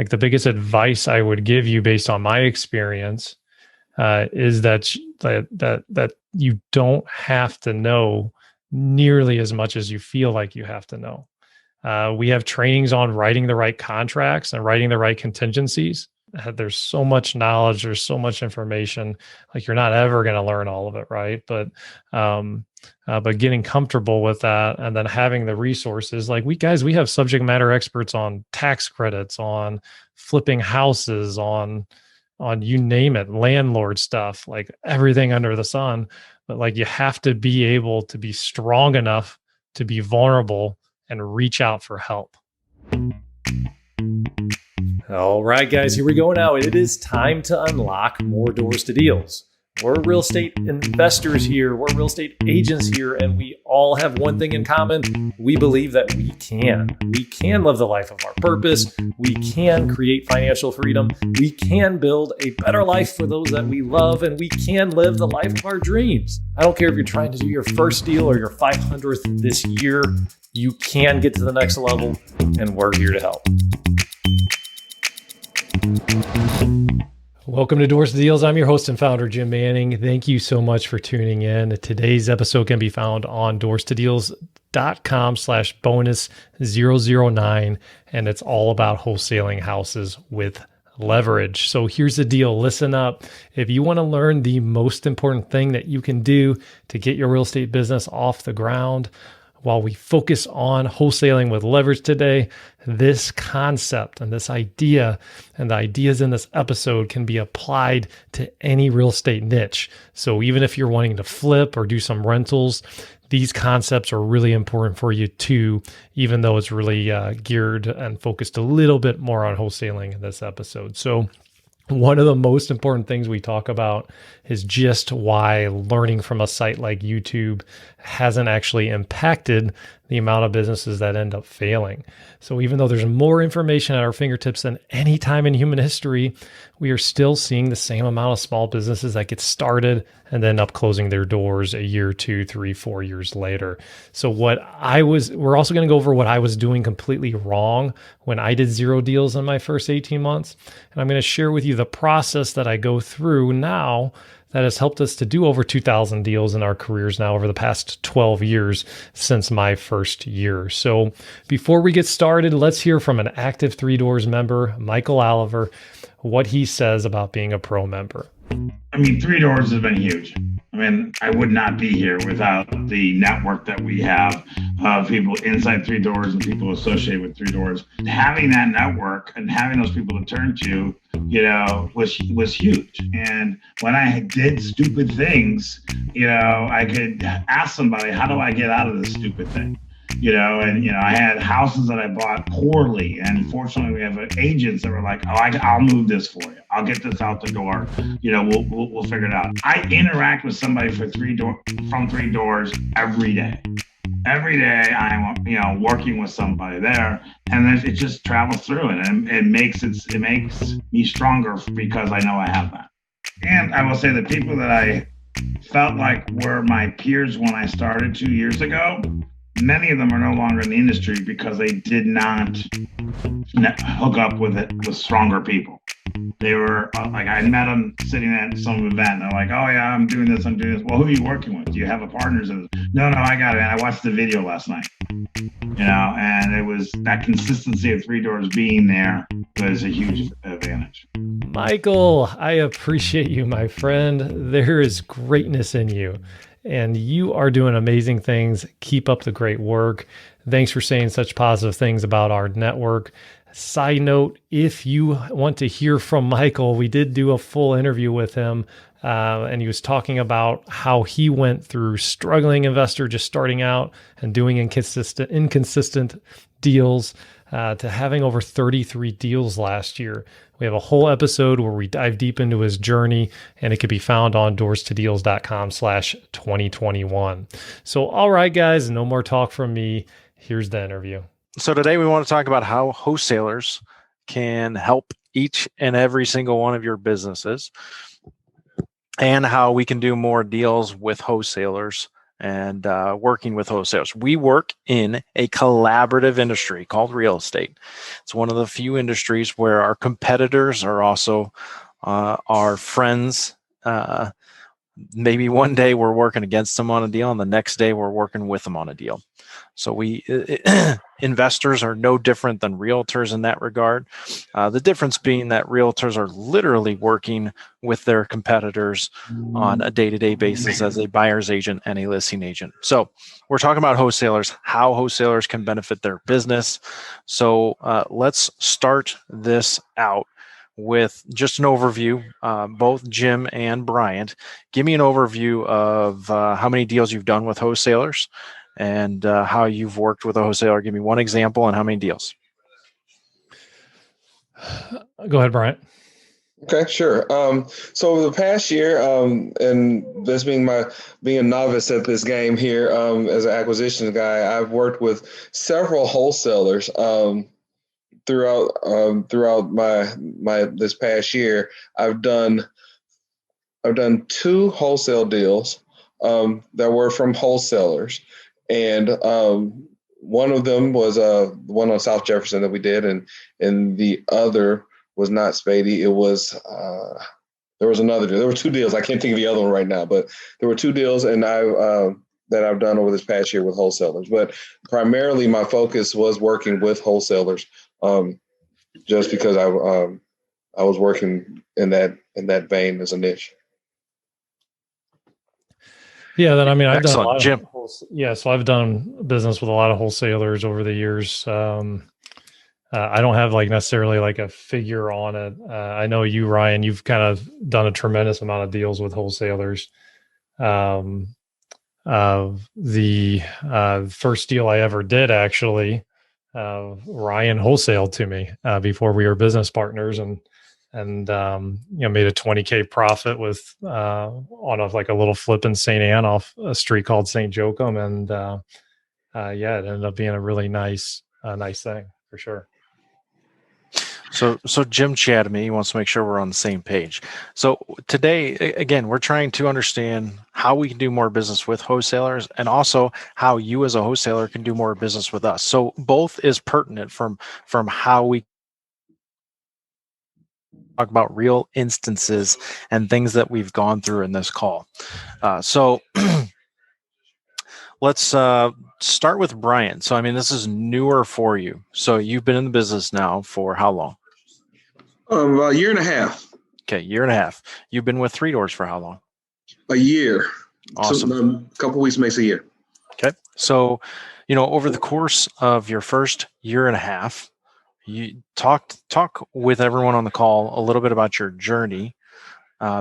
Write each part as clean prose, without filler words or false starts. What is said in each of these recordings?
Like the biggest advice I would give you based on my experience is that you don't have to know nearly as much as you feel like you have to know. We have trainings on writing the right contracts and writing the right contingencies. There's so much knowledge, there's so much information. Like you're not ever going to learn all of it, right? But getting comfortable with that, and then having the resources. Like we have subject matter experts on tax credits, on flipping houses, on you name it, landlord stuff, like everything under the sun. But like you have to be able to be strong enough to be vulnerable and reach out for help. All right, guys, here we go now. It is time to unlock more doors to deals. We're real estate investors here. We're real estate agents here, and we all have one thing in common. We believe that we can live the life of our purpose. We can create financial freedom. We can build a better life for those that we love, and we can live the life of our dreams. I don't care if you're trying to do your first deal or your 500th this year. You can get to the next level, and we're here to help. Welcome to Doors to Deals. I'm your host and founder, Jim Manning. Thank you so much for tuning in. Today's episode can be found on doorstodeals.com/bonus009, and it's all about wholesaling houses with leverage. So here's the deal. Listen up. If you want to learn the most important thing that you can do to get your real estate business off the ground, while we focus on wholesaling with leverage today, this concept and this idea and the ideas in this episode can be applied to any real estate niche. So even if you're wanting to flip or do some rentals, these concepts are really important for you too, even though it's really geared and focused a little bit more on wholesaling in this episode. So one of the most important things we talk about is just why learning from a site like YouTube hasn't actually impacted the amount of businesses that end up failing. So even though there's more information at our fingertips than any time in human history, we are still seeing the same amount of small businesses that get started and then end up closing their doors a year, 2, 3, 4 years later. So we're also going to go over what I was doing completely wrong when I did 0 deals in my first 18 months. And I'm going to share with you the process that I go through now that has helped us to do over 2,000 deals in our careers now over the past 12 years since my first year. So before we get started, let's hear from an active 3 Doors member, Michael Oliver, what he says about being a pro member. I mean, 3 Doors has been huge. I mean, I would not be here without the network that we have of people inside 3 Doors and people associated with 3 Doors. Having that network and having those people to turn to, was huge. And when I did stupid things, I could ask somebody, how do I get out of this stupid thing? I had houses that I bought poorly, and fortunately we have agents that were like, I'll move this for you. I'll get this out the door. We'll figure it out. I interact with somebody from 3 Doors every day. Every day I'm, working with somebody there, and then it just travels through it, and it makes me stronger because I know I have that. And I will say the people that I felt like were my peers when I started 2 years ago, many of them are no longer in the industry because they did not hook up with stronger people. They were like, I met them sitting at some event, and they're like, oh yeah, I'm doing this. Well, who are you working with? Do you have a partners in this? No, I got it, man. I watched the video last night. And it was that consistency of 3 Doors being there was a huge advantage. Michael, I appreciate you, my friend. There is greatness in you, and you are doing amazing things. Keep up the great work. Thanks for saying such positive things about our network. Side note, if you want to hear from Michael, we did do a full interview with him, and he was talking about how he went through struggling investor just starting out and doing inconsistent deals to having over 33 deals last year. We have a whole episode where we dive deep into his journey, and it can be found on doorstodeals.com/2021. So, all right, guys, no more talk from me. Here's the interview. So today we want to talk about how wholesalers can help each and every single one of your businesses, and how we can do more deals with wholesalers and working with wholesalers. We work in a collaborative industry called real estate. It's one of the few industries where our competitors are also our friends. Maybe one day we're working against them on a deal, and the next day we're working with them on a deal. So investors are no different than realtors in that regard. The difference being that realtors are literally working with their competitors on a day-to-day basis as a buyer's agent and a listing agent. So we're talking about wholesalers, how wholesalers can benefit their business. So let's start this out with just an overview. Both Jim and Bryant, give me an overview of how many deals you've done with wholesalers and how you've worked with a wholesaler. Give me one example and how many deals. Go ahead, Bryant. Okay, sure. So over the past year, and this being a novice at this game here, as an acquisitions guy, I've worked with several wholesalers throughout my this past year. I've done 2 wholesale deals that were from wholesalers, and one of them was the one on South Jefferson that we did, and the other was not Spady. It was there was another deal. There were 2 deals. I can't think of the other one right now, but there were 2 deals, and that I've done over this past year with wholesalers. But primarily, my focus was working with wholesalers, just because I was working in that vein as a niche. Yeah, then I've Excellent. done a lot Jim. So I've done business with a lot of wholesalers over the years. I don't have necessarily a figure on it. I know you, Ryan, you've kind of done a tremendous amount of deals with wholesalers. The first deal I ever did, actually, Ryan wholesaled to me before we were business partners, and made a $20K profit with on a little flip in St. Anne off a street called St. Joachim, and it ended up being a really nice thing for sure. So Jim chatted me. He wants to make sure we're on the same page. So today, again, we're trying to understand how we can do more business with wholesalers, and also how you as a wholesaler can do more business with us. So both is pertinent from how we talk about real instances and things that we've gone through in this call. So let's start with Bryant. So, this is newer for you. So you've been in the business now for how long? About a year and a half. Okay, year and a half. You've been with 3 Doors for how long? A year. Awesome. So, a couple of weeks makes a year. Okay. So, over the course of your first year and a half, you talk with everyone on the call a little bit about your journey,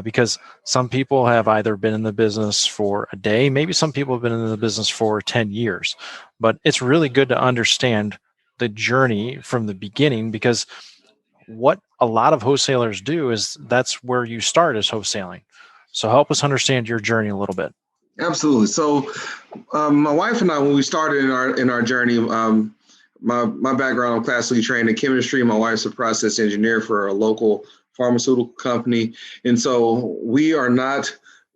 because some people have either been in the business for a day, maybe some people have been in the business for 10 years, but it's really good to understand the journey from the beginning, because what a lot of wholesalers do is that's where you start, is wholesaling. So help us understand your journey a little bit. Absolutely. So my wife and I, when we started in our journey, my background, I'm classically trained in chemistry. My wife's a process engineer for a local pharmaceutical company. And so we are not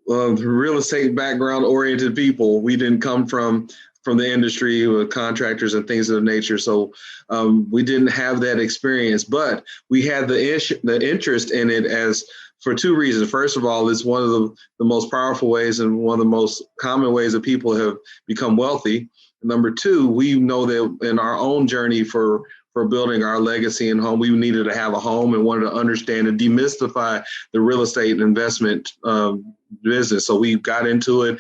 real estate background oriented people. We didn't come from the industry with contractors and things of that nature. So we didn't have that experience, but we had the interest in it as for 2 reasons. First of all, it's one of the most powerful ways and one of the most common ways that people have become wealthy. Number 2, we know that in our own journey for building our legacy and home, we needed to have a home and wanted to understand and demystify the real estate investment business. So we got into it,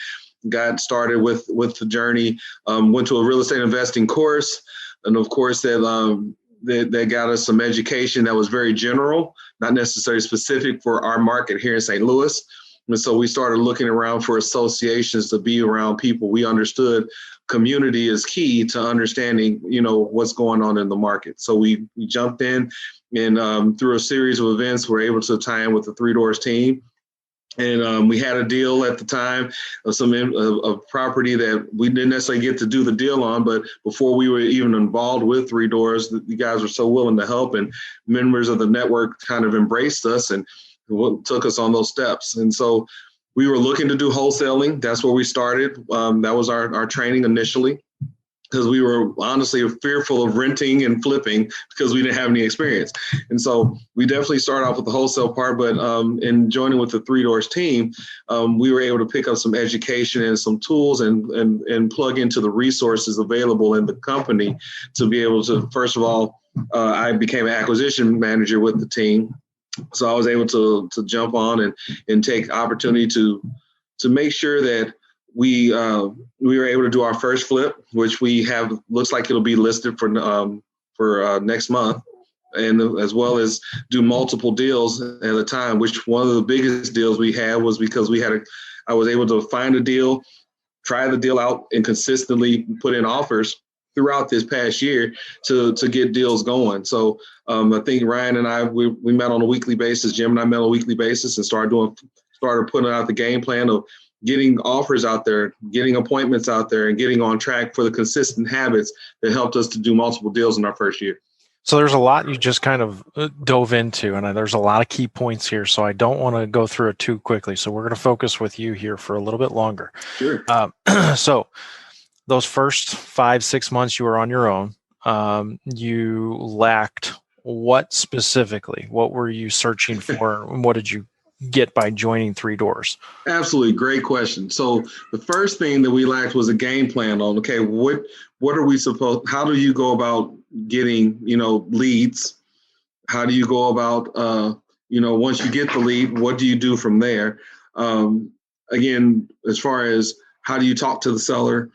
got started with the journey, went to a real estate investing course. And of course that got us some education that was very general, not necessarily specific for our market here in St. Louis. And so we started looking around for associations to be around people. We understood community is key to understanding, what's going on in the market. So we jumped in, and through a series of events, we're able to tie in with the 3 Doors team. And we had a deal at the time of a property that we didn't necessarily get to do the deal on, but before we were even involved with 3 Doors, the guys were so willing to help, and members of the network kind of embraced us and took us on those steps. And so we were looking to do wholesaling. That's where we started. That was our training initially, because we were honestly fearful of renting and flipping because we didn't have any experience. And so we definitely started off with the wholesale part, but in joining with the Three Doors team, we were able to pick up some education and some tools and plug into the resources available in the company to be able to, first of all, I became an acquisition manager with the team. So I was able to jump on and take opportunity to make sure that we were able to do our first flip, which we have, looks like it'll be listed for next month, and as well as do multiple deals at a time, which one of the biggest deals we had was because I was able to find a deal, try the deal out, and consistently put in offers throughout this past year to get deals going. So I think Ryan and I, we met on a weekly basis. Jim and I met on a weekly basis and started putting out the game plan of getting offers out there, getting appointments out there, and getting on track for the consistent habits that helped us to do multiple deals in our first year. So there's a lot you just kind of dove into, and there's a lot of key points here. So I don't want to go through it too quickly. So we're going to focus with you here for a little bit longer. Sure. So those first 5-6 months you were on your own, you lacked what specifically? What were you searching for? And what did you get by joining Three Doors? Absolutely. Great question. So the first thing that we lacked was a game plan on, okay, what are we how do you go about getting, leads? How do you go about, once you get the lead, what do you do from there? Again, as far as how do you talk to the seller?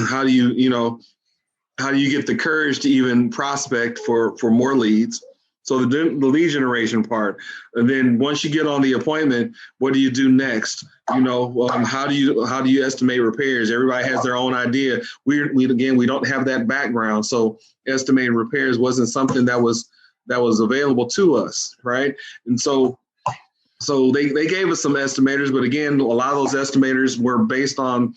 How do you get the courage to even prospect for more leads? So the lead generation part, and then once you get on the appointment, what do you do next? How do you estimate repairs? Everybody has their own idea. We don't have that background, so estimating repairs wasn't something that was available to us, right? And so they gave us some estimators, but again, a lot of those estimators were based on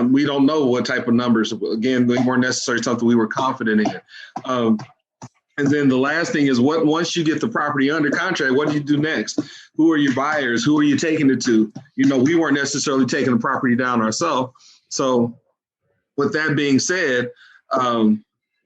we don't know what type of numbers. Again, they weren't necessarily something we were confident in. And then the last thing is once you get the property under contract, what do you do next? Who are your buyers? Who are you taking it to? We weren't necessarily taking the property down ourselves. So with that being said,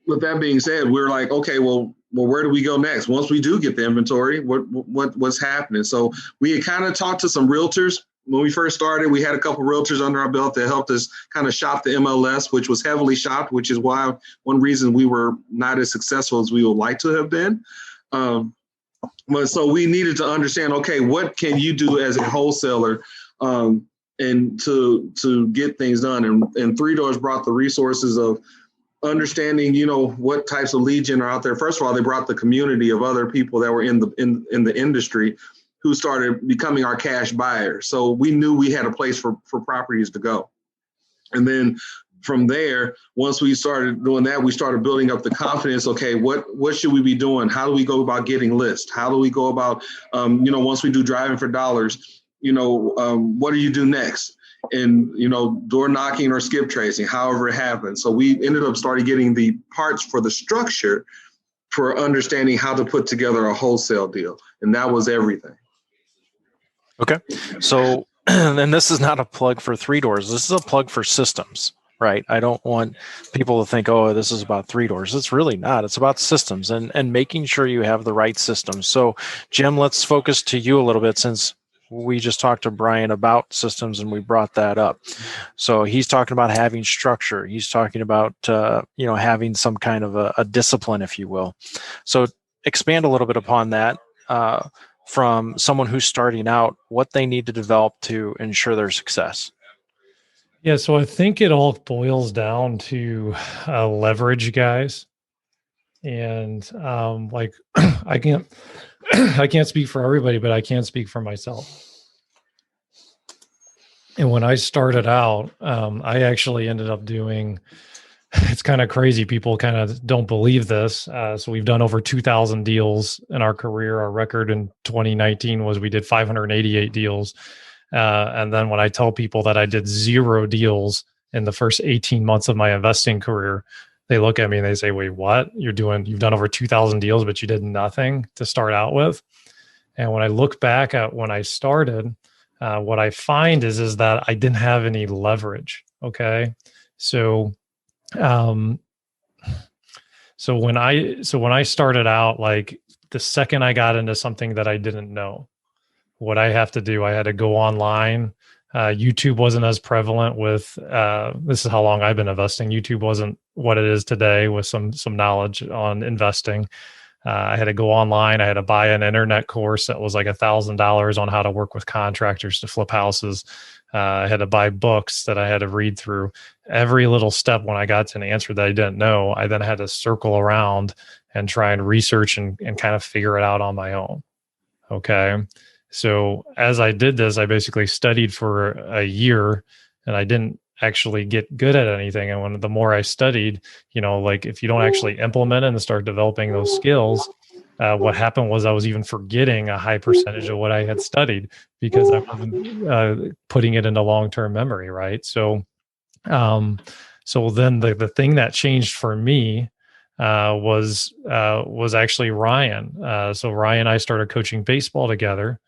we're like, okay, well, where do we go next? Once we do get the inventory, what's happening? So we had kind of talked to some realtors. When we first started, we had a couple of realtors under our belt that helped us kind of shop the MLS, which was heavily shopped, which is why one reason we were not as successful as we would like to have been. But so we needed to understand, okay, what can you do as a wholesaler and to get things done? And Three Doors brought the resources of understanding, what types of lead gen are out there. First of all, they brought the community of other people that were in the industry who started becoming our cash buyers. So we knew we had a place for properties to go. And then from there, once we started doing that, we started building up the confidence. Okay, what should we be doing? How do we go about getting lists? How do we go about, once we do driving for dollars, what do you do next? And, door knocking or skip tracing, however it happens. So we ended up starting getting the parts for the structure for understanding how to put together a wholesale deal. And that was everything. Okay. So, and this is not a plug for Three Doors. This is a plug for systems, right? I don't want people to think, oh, this is about Three Doors. It's really not. It's about systems and making sure you have the right systems. So, Jim, let's focus to you a little bit since we just talked to Bryant about systems and we brought that up. So he's talking about having structure. He's talking about, having some kind of a discipline, if you will. So expand a little bit upon that. From someone who's starting out, what they need to develop to ensure their success. Yeah, so I think it all boils down to leverage, guys. And I can't speak for everybody, but I can speak for myself. And when I started out, I actually ended up doing. It's kind of crazy. People kind of don't believe this. So we've done over 2,000 deals in our career. Our record in 2019 was we did 588 deals. And then when I tell people that I did 0 deals in the first 18 months of my investing career, they look at me and they say, wait, what? You've done over 2,000 deals, but you did nothing to start out with. And when I look back at when I started, what I find is that I didn't have any leverage. Okay. So, um, so when I started out, like the second I got into something that I didn't know, what I have to do, I had to go online. YouTube wasn't as prevalent with, this is how long I've been investing. YouTube wasn't what it is today with some knowledge on investing. I had to go online. I had to buy an internet course that was like $1,000 on how to work with contractors to flip houses. I had to buy books that I had to read through. Every little step when I got to an answer that I didn't know, I then had to circle around and try and research and kind of figure it out on my own. Okay. So as I did this, I basically studied for a year, and I didn't actually get good at anything. And the more I studied, like if you don't actually implement it and start developing those skills, what happened was I was even forgetting a high percentage of what I had studied because I wasn't putting it into long-term memory. Right. So, so then the thing that changed for me was actually Ryan. So Ryan and I started coaching baseball together,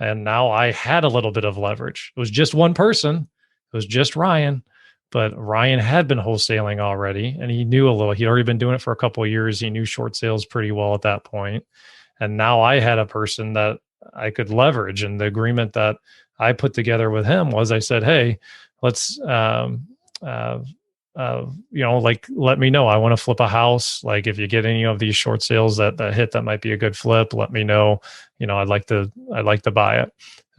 and now I had a little bit of leverage. It was just one person. It was just Ryan, but Ryan had been wholesaling already, and he knew a little. He'd already been doing it for a couple of years. He knew short sales pretty well at that point. And now I had a person that I could leverage. And the agreement that I put together with him was I said, hey, let's, like, let me know. I want to flip a house. Like, if you get any of these short sales that hit, that might be a good flip. Let me know. I'd like to buy it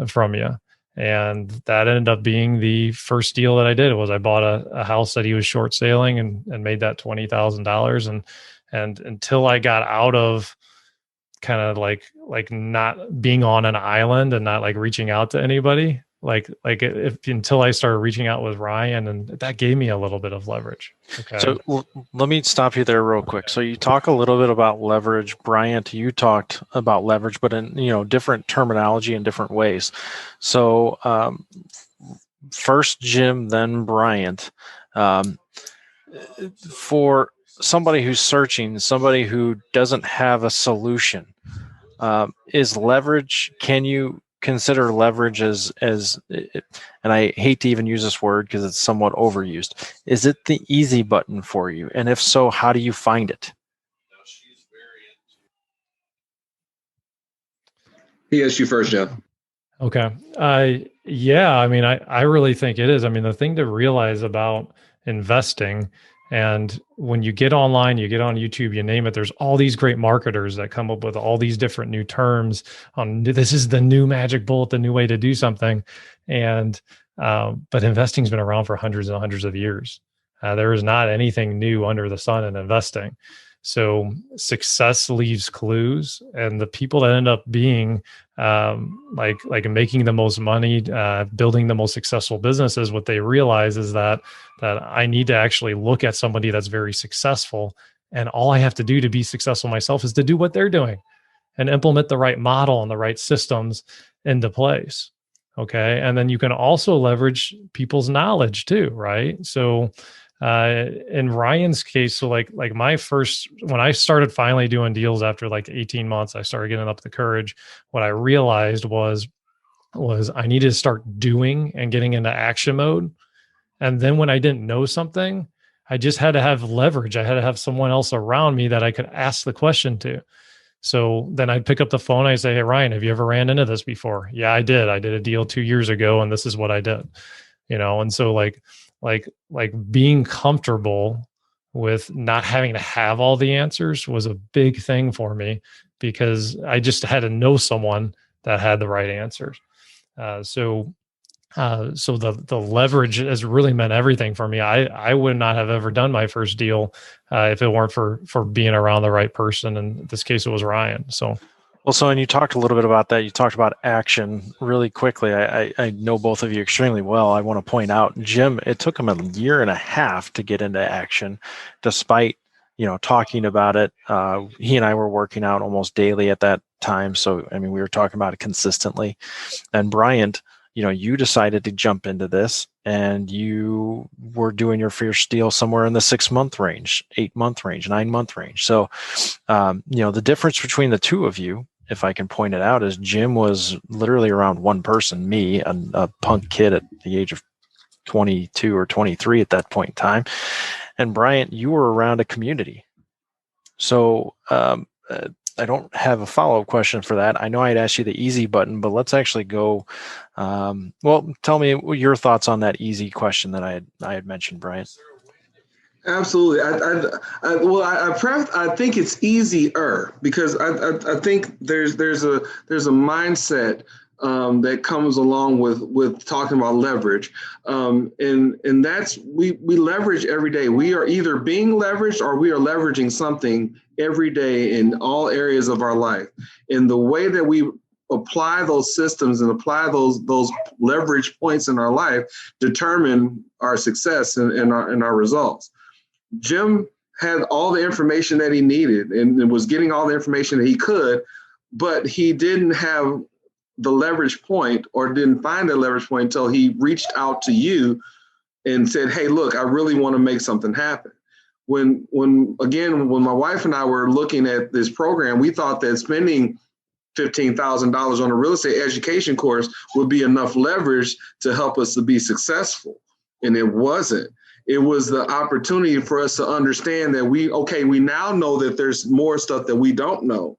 from you. And that ended up being the first deal that I did. Was I bought a house that he was short selling and made that $20,000. And until I got out of kind of like not being on an island and not like reaching out to anybody, until I started reaching out with Ryan, and that gave me a little bit of leverage. Okay. So let me stop you there real quick. So you talk a little bit about leverage. Bryant, you talked about leverage, but in different terminology in different ways. So first Jim, then Bryant. For somebody who's searching, somebody who doesn't have a solution, is leverage, can you consider leverage as and I hate to even use this word because it's somewhat overused, is it the easy button for you? And if so, how do you find it? He asked you first, Jeff. Okay. Yeah, I mean, I really think it is. I mean, the thing to realize about investing, and when you get online, you get on YouTube, you name it, there's all these great marketers that come up with all these different new terms on this is the new magic bullet, the new way to do something. And, but investing's been around for hundreds and hundreds of years. There is not anything new under the sun in investing. So success leaves clues, and the people that end up being like making the most money, building the most successful businesses, what they realize is that I need to actually look at somebody that's very successful, and all I have to do to be successful myself is to do what they're doing and implement the right model and the right systems into place. Okay. And then you can also leverage people's knowledge too, right? So in Ryan's case, so like my first, when I started finally doing deals after like 18 months, I started getting up the courage. What I realized was I needed to start doing and getting into action mode. And then when I didn't know something, I just had to have leverage. I had to have someone else around me that I could ask the question to. So then I'd pick up the phone. I'd say, hey, Ryan, have you ever ran into this before? Yeah, I did. I did a deal 2 years ago, and this is what I did. And so like being comfortable with not having to have all the answers was a big thing for me, because I just had to know someone that had the right answers. So the leverage has really meant everything for me. I would not have ever done my first deal if it weren't for being around the right person. And in this case, it was Ryan. So. Well, so, and you talked a little bit about that. You talked about action really quickly. I know both of you extremely well. I want to point out, Jim, it took him 1.5 years to get into action, despite, talking about it. He and I were working out almost daily at that time. So, I mean, we were talking about it consistently. And Bryant, you decided to jump into this, and you were doing your first deal somewhere in the 6-month range, 8-month range, 9-month range. So, the difference between the two of you if I can point it out, is Jim was literally around one person, me, a punk kid at the age of 22 or 23 at that point in time. And Bryant, you were around a community. So I don't have a follow-up question for that. I know I'd asked you the easy button, but let's actually go. Well, tell me your thoughts on that easy question that I had mentioned, Bryant. Absolutely. I think it's easier because I think there's a mindset that comes along with talking about leverage, and that's we leverage every day. We are either being leveraged or we are leveraging something every day in all areas of our life. And the way that we apply those systems and apply those leverage points in our life determine our success and our results. Jim had all the information that he needed and was getting all the information that he could, but he didn't have the leverage point or didn't find the leverage point until he reached out to you and said, hey, look, I really want to make something happen. When my wife and I were looking at this program, we thought that spending $15,000 on a real estate education course would be enough leverage to help us to be successful. And it wasn't. It was the opportunity for us to understand that we now know that there's more stuff that we don't know.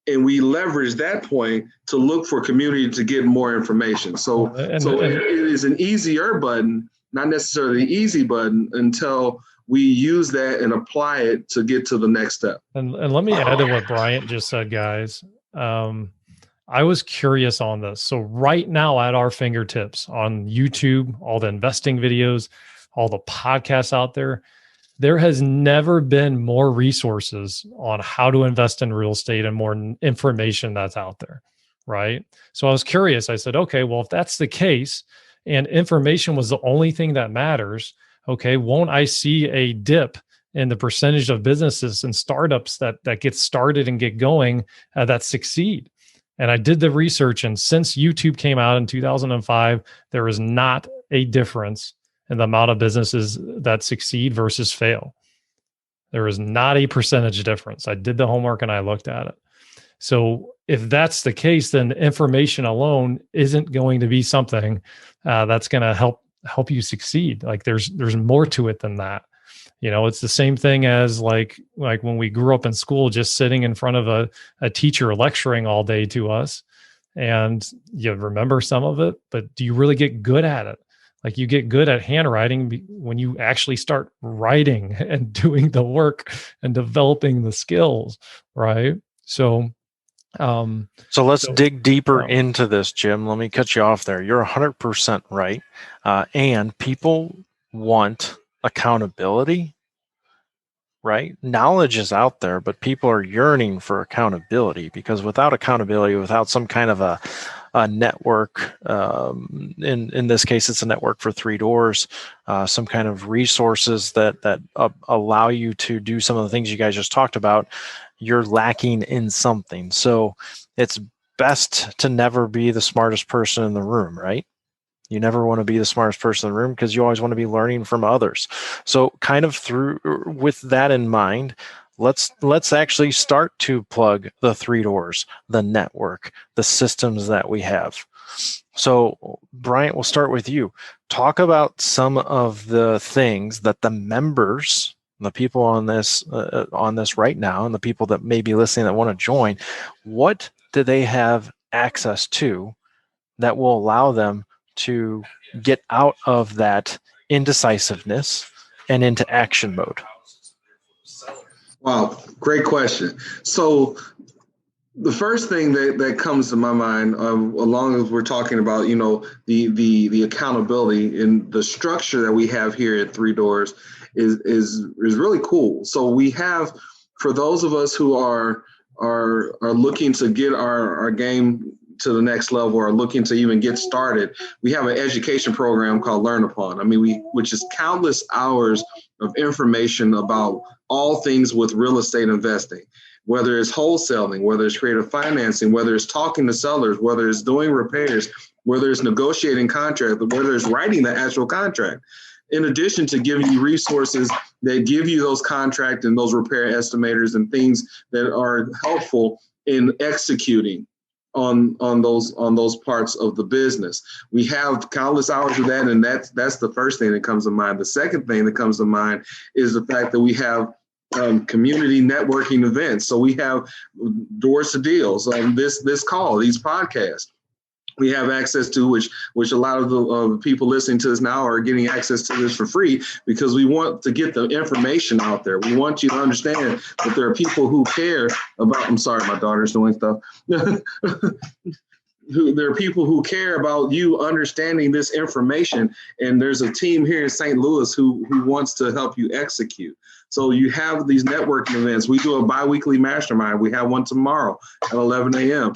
And we leverage that point to look for community to get more information. So it is an easier button, not necessarily the easy button, until we use that and apply it to get to the next step. And let me add to what Bryant just said, guys. I was curious on this. So right now at our fingertips on YouTube, all the investing videos, all the podcasts out there, there has never been more resources on how to invest in real estate and more information that's out there, right? So I was curious. I said, okay, well, if that's the case and information was the only thing that matters, okay, won't I see a dip in the percentage of businesses and startups that get started and get going that succeed? And I did the research, and since YouTube came out in 2005, there is not a difference in the amount of businesses that succeed versus fail. There is not a percentage difference. I did the homework and I looked at it. So if that's the case, then information alone isn't going to be something that's going to help you succeed. Like there's more to it than that. You know, it's the same thing as like when we grew up in school, just sitting in front of a teacher lecturing all day to us, and you remember some of it, but do you really get good at it? Like you get good at handwriting when you actually start writing and doing the work and developing the skills, right? So let's dig deeper into this, Jim. Let me cut you off there. You're 100% right. And people want accountability, right? Knowledge is out there, but people are yearning for accountability, because without accountability, without some kind of a network, in this case, it's a network for 3 doors, some kind of resources that allow you to do some of the things you guys just talked about, you're lacking in something. So it's best to never be the smartest person in the room, right? You never want to be the smartest person in the room because you always want to be learning from others. So kind of with that in mind, let's actually start to plug the 3 doors, the network, the systems that we have. So Bryant, we'll start with you. Talk about some of the things that the members, the people on this right now, and the people that may be listening that want to join, what do they have access to that will allow them to get out of that indecisiveness and into action mode? Wow, great question. So the first thing that comes to my mind, along as we're talking about, the accountability and the structure that we have here at 3 Doors is really cool. So we have, for those of us who are looking to get our game to the next level or looking to even get started, we have an education program called Learn Upon. Which is countless hours of information about all things with real estate investing, whether it's wholesaling, whether it's creative financing, whether it's talking to sellers, whether it's doing repairs, whether it's negotiating contract, whether it's writing the actual contract. In addition to giving you resources that give you those contract and those repair estimators and things that are helpful in executing on those parts of the business. We have countless hours of that, and that's the first thing that comes to mind. The second thing that comes to mind is the fact that we have community networking events. So we have doors to deals, this call, these podcasts. We have access to, which a lot of the people listening to this now are getting access to this for free, because we want to get the information out there. We want you to understand that there are people who care about, I'm sorry, my daughter's doing stuff. There are people who care about you understanding this information. And there's a team here in St. Louis who wants to help you execute. So you have these networking events. We do a bi-weekly mastermind. We have one tomorrow at 11 a.m.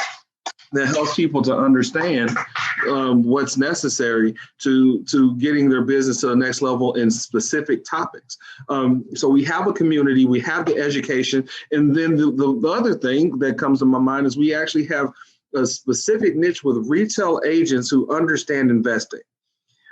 that helps people to understand what's necessary to getting their business to the next level in specific topics. So we have a community, we have the education, and then the other thing that comes to my mind is we actually have a specific niche with retail agents who understand investing.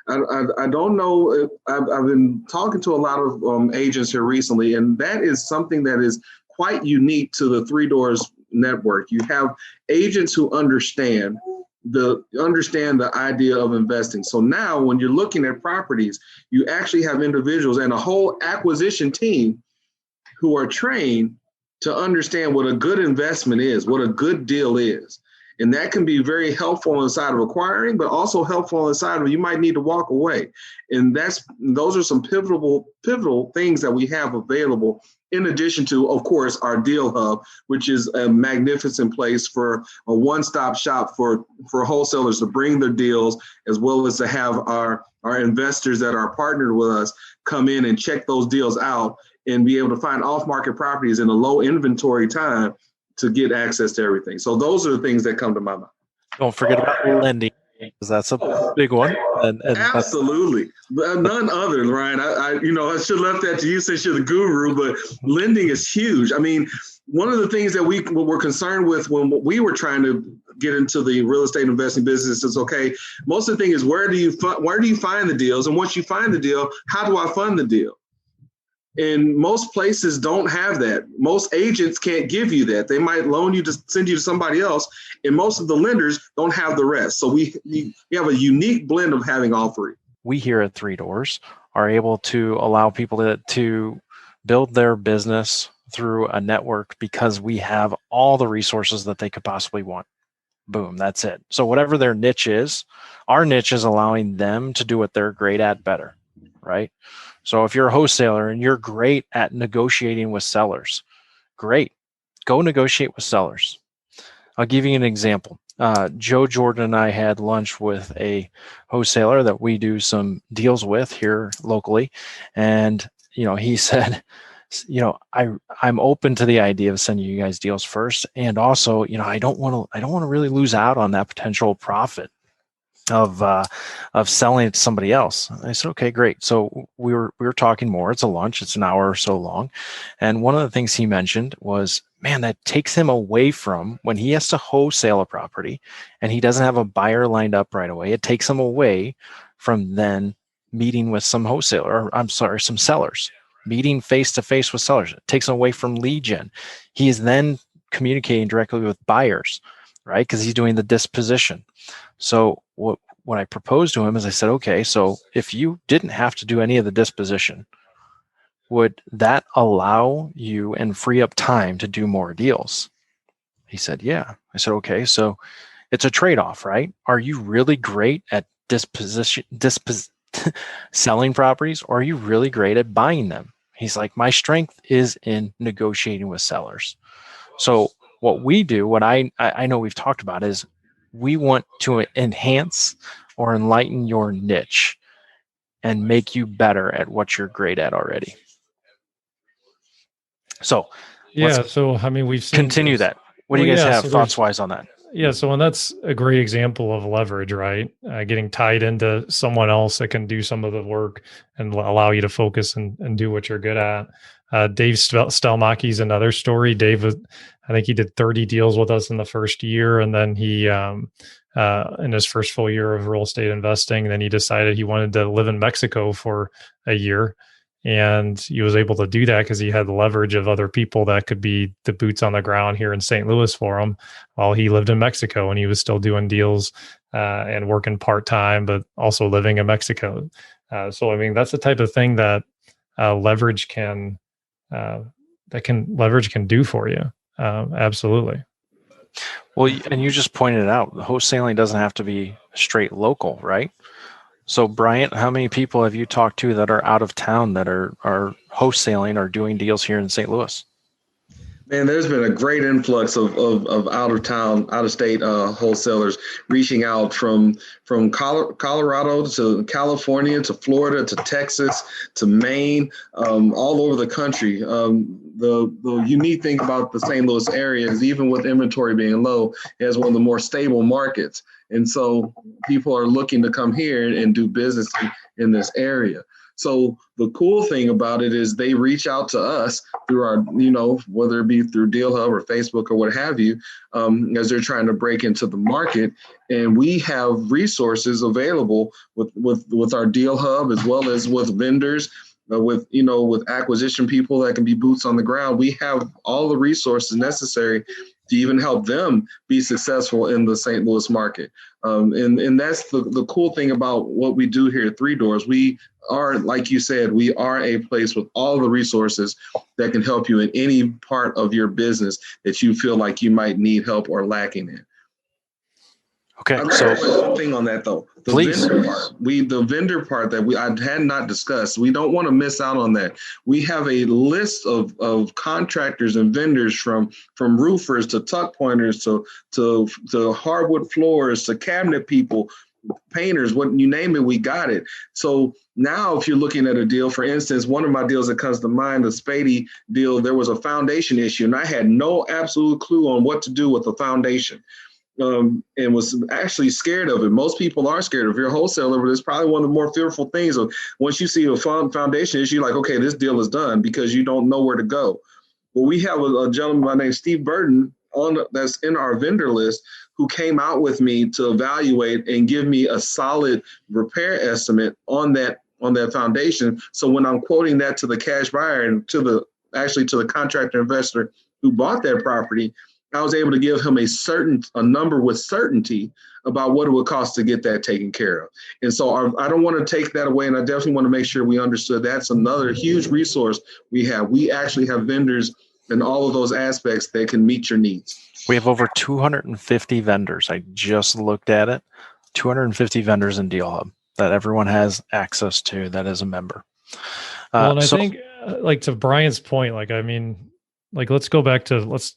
I don't know. I've been talking to a lot of agents here recently, and that is something that is quite unique to the Three Doors network. You have agents who understand the idea of investing. So now when you're looking at properties, you actually have individuals and a whole acquisition team who are trained to understand what a good investment is, what a good deal is. And that can be very helpful on the side of acquiring, but also helpful on the side of you might need to walk away. And those are some pivotal things that we have available, in addition to, of course, our Deal Hub, which is a magnificent place for a one-stop shop for wholesalers to bring their deals, as well as to have our investors that are partnered with us come in and check those deals out and be able to find off-market properties in a low inventory time to get access to everything. So those are the things that come to my mind. Don't forget about lending, because that's a big one. And absolutely, none other, Ryan. I should have left that to you since you're the guru, but lending is huge. I mean, one of the things that we were concerned with when we were trying to get into the real estate investing business is, okay, most of the thing is where do you find the deals, and once you find the deal, how do I fund the deal? And most places don't have that. Most agents can't give you that. They might loan you to send you to somebody else, and most of the lenders don't have the rest. So we have a unique blend of having all three. We here at Three Doors are able to allow people to build their business through a network because we have all the resources that they could possibly want. Boom, that's it. So whatever their niche is, our niche is allowing them to do what they're great at better, right? So if you're a wholesaler and you're great at negotiating with sellers, great. Go negotiate with sellers. I'll give you an example. Joe Jordan and I had lunch with a wholesaler that we do some deals with here locally. And, he said, I'm open to the idea of sending you guys deals first. And also, I don't want to really lose out on that potential profit of selling it to somebody else. And I said, okay, great. So we were talking more. It's a lunch. It's an hour or so long. And one of the things he mentioned was, man, that takes him away from when he has to wholesale a property and he doesn't have a buyer lined up right away. It takes him away from then meeting with some some sellers, meeting face-to-face with sellers. It takes him away from lead gen. He is then communicating directly with buyers, right? Because he's doing the disposition. So what I proposed to him is I said, okay, so if you didn't have to do any of the disposition, would that allow you and free up time to do more deals? He said, yeah. I said, okay, so it's a trade-off, right? Are you really great at selling properties, or are you really great at buying them? He's like, my strength is in negotiating with sellers. So what we do, what I know we've talked about is we want to enhance or enlighten your niche and make you better at what you're great at already. So yeah, so I mean, we've seen continue that. What do you guys have thoughts-wise on that? Yeah, so and that's a great example of leverage, right? Getting tied into someone else that can do some of the work and allow you to focus and do what you're good at. Dave Stelmache's another story. Dave, I think he did 30 deals with us in the first year, and then he, in his first full year of real estate investing, then he decided he wanted to live in Mexico for a year. And he was able to do that because he had the leverage of other people that could be the boots on the ground here in St. Louis for him while he lived in Mexico, and he was still doing deals and working part-time, but also living in Mexico. So, I mean, that's the type of thing that leverage can do for you. Absolutely. Well, and you just pointed it out, wholesaling doesn't have to be straight local, right? So, Bryant, how many people have you talked to that are out of town that are wholesaling or doing deals here in St. Louis? Man, there's been a great influx of out of town, out of state wholesalers reaching out from Colorado to California to Florida to Texas to Maine, all over the country. The unique thing about the St. Louis area is even with inventory being low, it has one of the more stable markets. And so people are looking to come here and do business in this area. So the cool thing about it is they reach out to us through our, whether it be through Deal Hub or Facebook or what have you, as they're trying to break into the market. And we have resources available with our Deal Hub, as well as with vendors, with acquisition people that can be boots on the ground. We have all the resources necessary to even help them be successful in the St. Louis market. And that's the cool thing about what we do here at Three Doors. We are, like you said, we are a place with all the resources that can help you in any part of your business that you feel like you might need help or lacking in. Okay, so one thing on that though, please. The vendor part that I had not discussed, we don't want to miss out on that. We have a list of contractors and vendors from roofers to tuck pointers to hardwood floors to cabinet people, painters, what you name it, we got it. So now if you're looking at a deal, for instance, one of my deals that comes to mind, the Spady deal, there was a foundation issue and I had no absolute clue on what to do with the foundation. And was actually scared of it. Most people are scared. If you're a wholesaler, but it's probably one of the more fearful things. Of once you see a foundation issue, like, okay, this deal is done, because you don't know where to go. Well, we have a gentleman by the name of Steve Burton that's in our vendor list who came out with me to evaluate and give me a solid repair estimate on that foundation. So when I'm quoting that to the cash buyer and to the contractor investor who bought that property, I was able to give him a number with certainty about what it would cost to get that taken care of. And so I don't want to take that away. And I definitely want to make sure we understood that's another huge resource we have. We actually have vendors in all of those aspects that can meet your needs. We have over 250 vendors. I just looked at it. 250 vendors in Deal Hub that everyone has access to that is a member. Well, and I think, like, to Brian's point, let's go back to, let's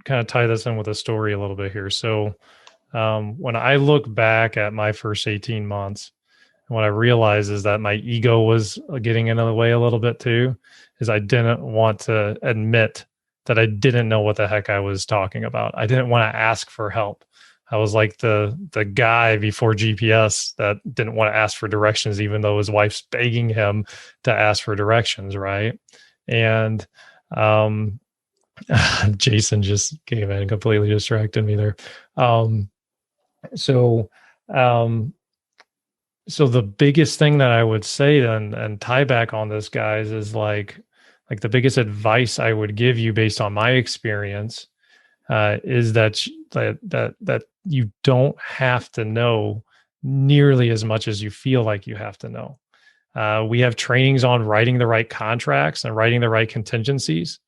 kind of tie this in with a story a little bit here. So when I look back at my first 18 months, what I realized is that my ego was getting in the way a little bit too, is I didn't want to admit that I didn't know what the heck I was talking about. I didn't want to ask for help. I was like the guy before GPS that didn't want to ask for directions, even though his wife's begging him to ask for directions, right? And Jason just came in and completely distracted me there. So the biggest thing that I would say and tie back on this, guys, is like the biggest advice I would give you based on my experience is that you don't have to know nearly as much as you feel like you have to know. We have trainings on writing the right contracts and writing the right contingencies.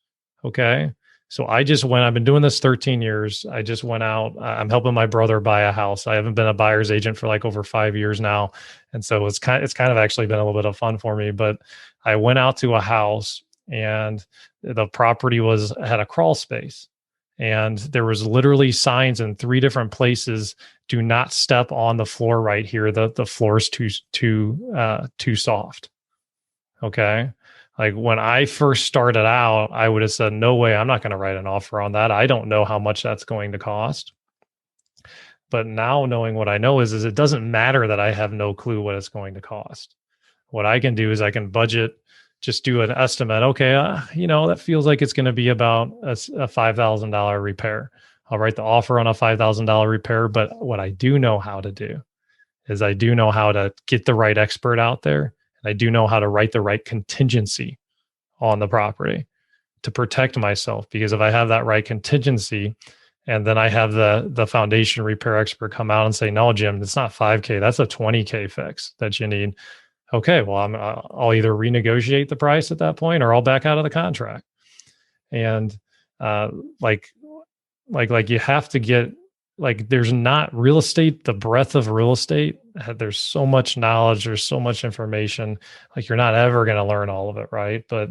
Okay. So I've been doing this 13 years. I just went out, I'm helping my brother buy a house. I haven't been a buyer's agent for like over 5 years now. And so it's kind of actually been a little bit of fun for me, but I went out to a house and the property had a crawl space, and there was literally signs in 3 different places: do not step on the floor right here. The floor is too soft. Okay. Like when I first started out, I would have said, no way, I'm not going to write an offer on that. I don't know how much that's going to cost. But now, knowing what I know is it doesn't matter that I have no clue what it's going to cost. What I can do is I can budget, just do an estimate. Okay, that feels like it's going to be about a $5,000 repair. I'll write the offer on a $5,000 repair. But what I do know how to do is I do know how to get the right expert out there And I do know how to write the right contingency on the property to protect myself, because if I have that right contingency and then I have the foundation repair expert come out and say, no, Jim, it's not 5K, that's a 20K fix that you need. Okay, well, I'll either renegotiate the price at that point or I'll back out of the contract. And like you have to get, like, there's not real estate, the breadth of real estate, there's so much knowledge, there's so much information, like you're not ever going to learn all of it, right? But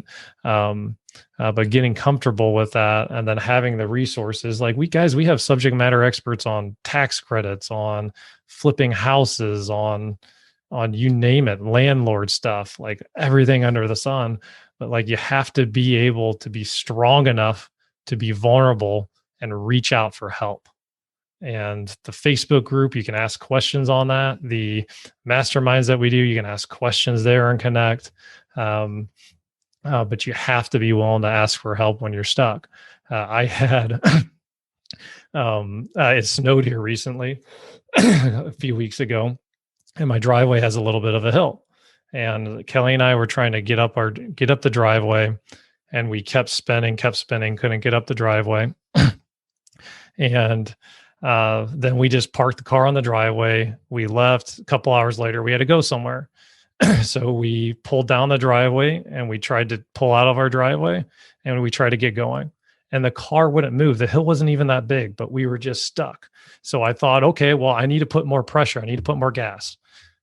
getting comfortable with that, and then having the resources, like we have subject matter experts on tax credits, on flipping houses, on you name it, landlord stuff, like everything under the sun. But like, you have to be able to be strong enough to be vulnerable and reach out for help. And the Facebook group, you can ask questions on that. The masterminds that we do, you can ask questions there and connect. But you have to be willing to ask for help when you're stuck. I had, it snowed here recently, a few weeks ago, and my driveway has a little bit of a hill. And Kelly and I were trying to get up the driveway, and we kept spinning, couldn't get up the driveway. And then we just parked the car on the driveway. We left. A couple hours later, we had to go somewhere. So we pulled down the driveway and we tried to pull out of our driveway and we tried to get going. And the car wouldn't move. The hill wasn't even that big, but we were just stuck. So I thought, okay, well, I need to put more pressure. I need to put more gas.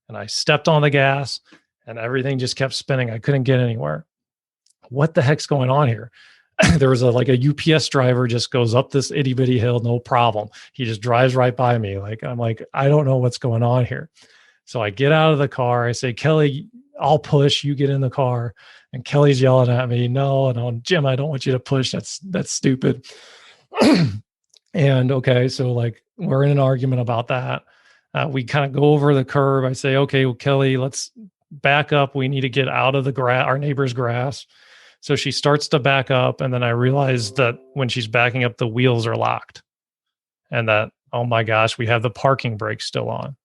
And I stepped on the gas and everything just kept spinning. I couldn't get anywhere. What the heck's going on here? There was a UPS driver just goes up this itty bitty hill, no problem. He just drives right by me. I'm like, I don't know what's going on here. So I get out of the car. I say, Kelly, I'll push, you get in the car. And Kelly's yelling at me, no, Jim, I don't want you to push. That's stupid. And okay, so we're in an argument about that. We kind of go over the curb. I say, okay, well, Kelly, let's back up. We need to get out of our neighbor's grass. So she starts to back up. And then I realize that when she's backing up, the wheels are locked. And that, oh my gosh, we have the parking brake still on.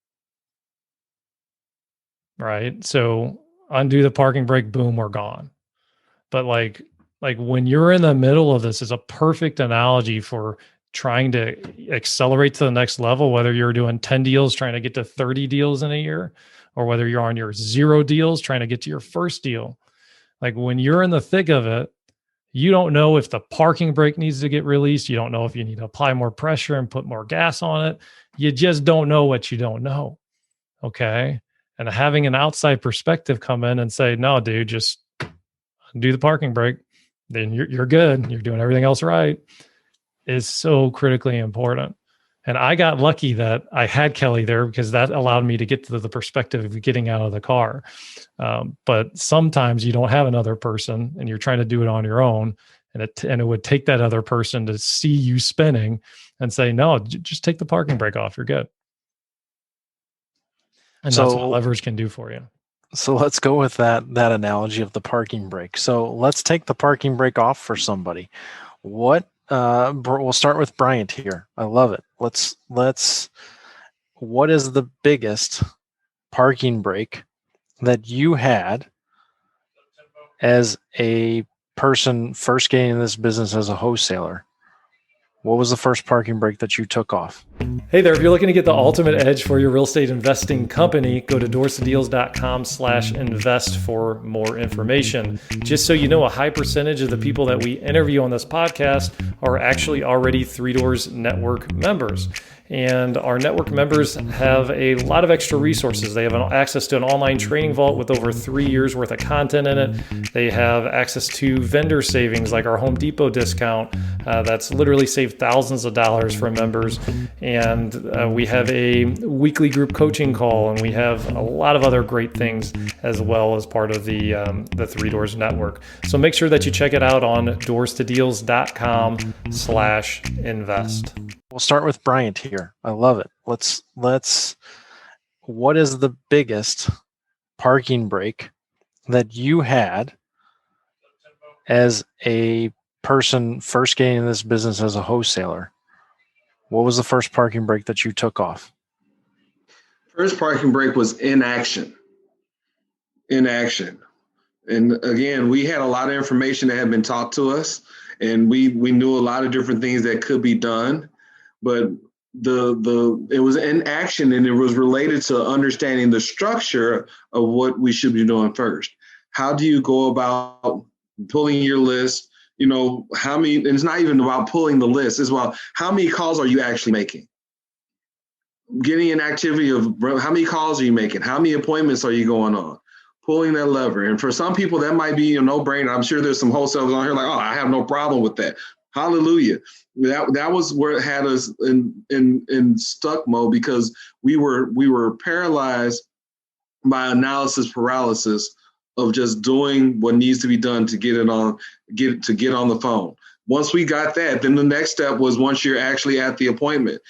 Right. So undo the parking brake, boom, we're gone. But like when you're in the middle of this, is a perfect analogy for trying to accelerate to the next level, whether you're doing 10 deals, trying to get to 30 deals in a year, or whether you're on your 0 deals, trying to get to your first deal. Like when you're in the thick of it, you don't know if the parking brake needs to get released. You don't know if you need to apply more pressure and put more gas on it. You just don't know what you don't know. Okay. And having an outside perspective come in and say, no, dude, just undo the parking brake. Then you're good. You're doing everything else right, is so critically important. And I got lucky that I had Kelly there, because that allowed me to get to the perspective of getting out of the car. But sometimes you don't have another person and you're trying to do it on your own. And it would take that other person to see you spinning and say, no, just take the parking brake off. You're good. And that's what leverage can do for you. So let's go with that analogy of the parking brake. So let's take the parking brake off for somebody. We'll start with Bryant here. I love it. What is the biggest parking brake that you had as a person first getting in this business as a wholesaler? What was the first parking brake that you took off? Hey there, if you're looking to get the ultimate edge for your real estate investing company, go to doorstodeals.com/invest for more information. Just so you know, a high percentage of the people that we interview on this podcast are actually already Three Doors Network members. And our network members have a lot of extra resources. They have access to an online training vault with over 3 years worth of content in it. They have access to vendor savings like our Home Depot discount that's literally saved thousands of dollars for members. And we have a weekly group coaching call, and we have a lot of other great things as well as part of the Three Doors Network. So make sure that you check it out on doorstodeals.com/invest. We'll start with Bryant here. I love it. What is the biggest parking brake that you had as a person first getting in this business as a wholesaler? What was the first parking brake that you took off? First parking brake was inaction. in action. And again, we had a lot of information that had been taught to us, and we knew a lot of different things that could be done, but it was in action, and it was related to understanding the structure of what we should be doing first. How do you go about pulling your list? How many, and it's not even about pulling the list, it's about how many calls are you actually making? Getting an activity of how many calls are you making? How many appointments are you going on? Pulling that lever. And for some people, that might be a no-brainer. I'm sure there's some wholesalers on here like, oh, I have no problem with that. Hallelujah. That was where it had us in stuck mode, because we were paralyzed by analysis paralysis of just doing what needs to be done to get on the phone. Once we got that, then the next step was, once you're actually at the appointment,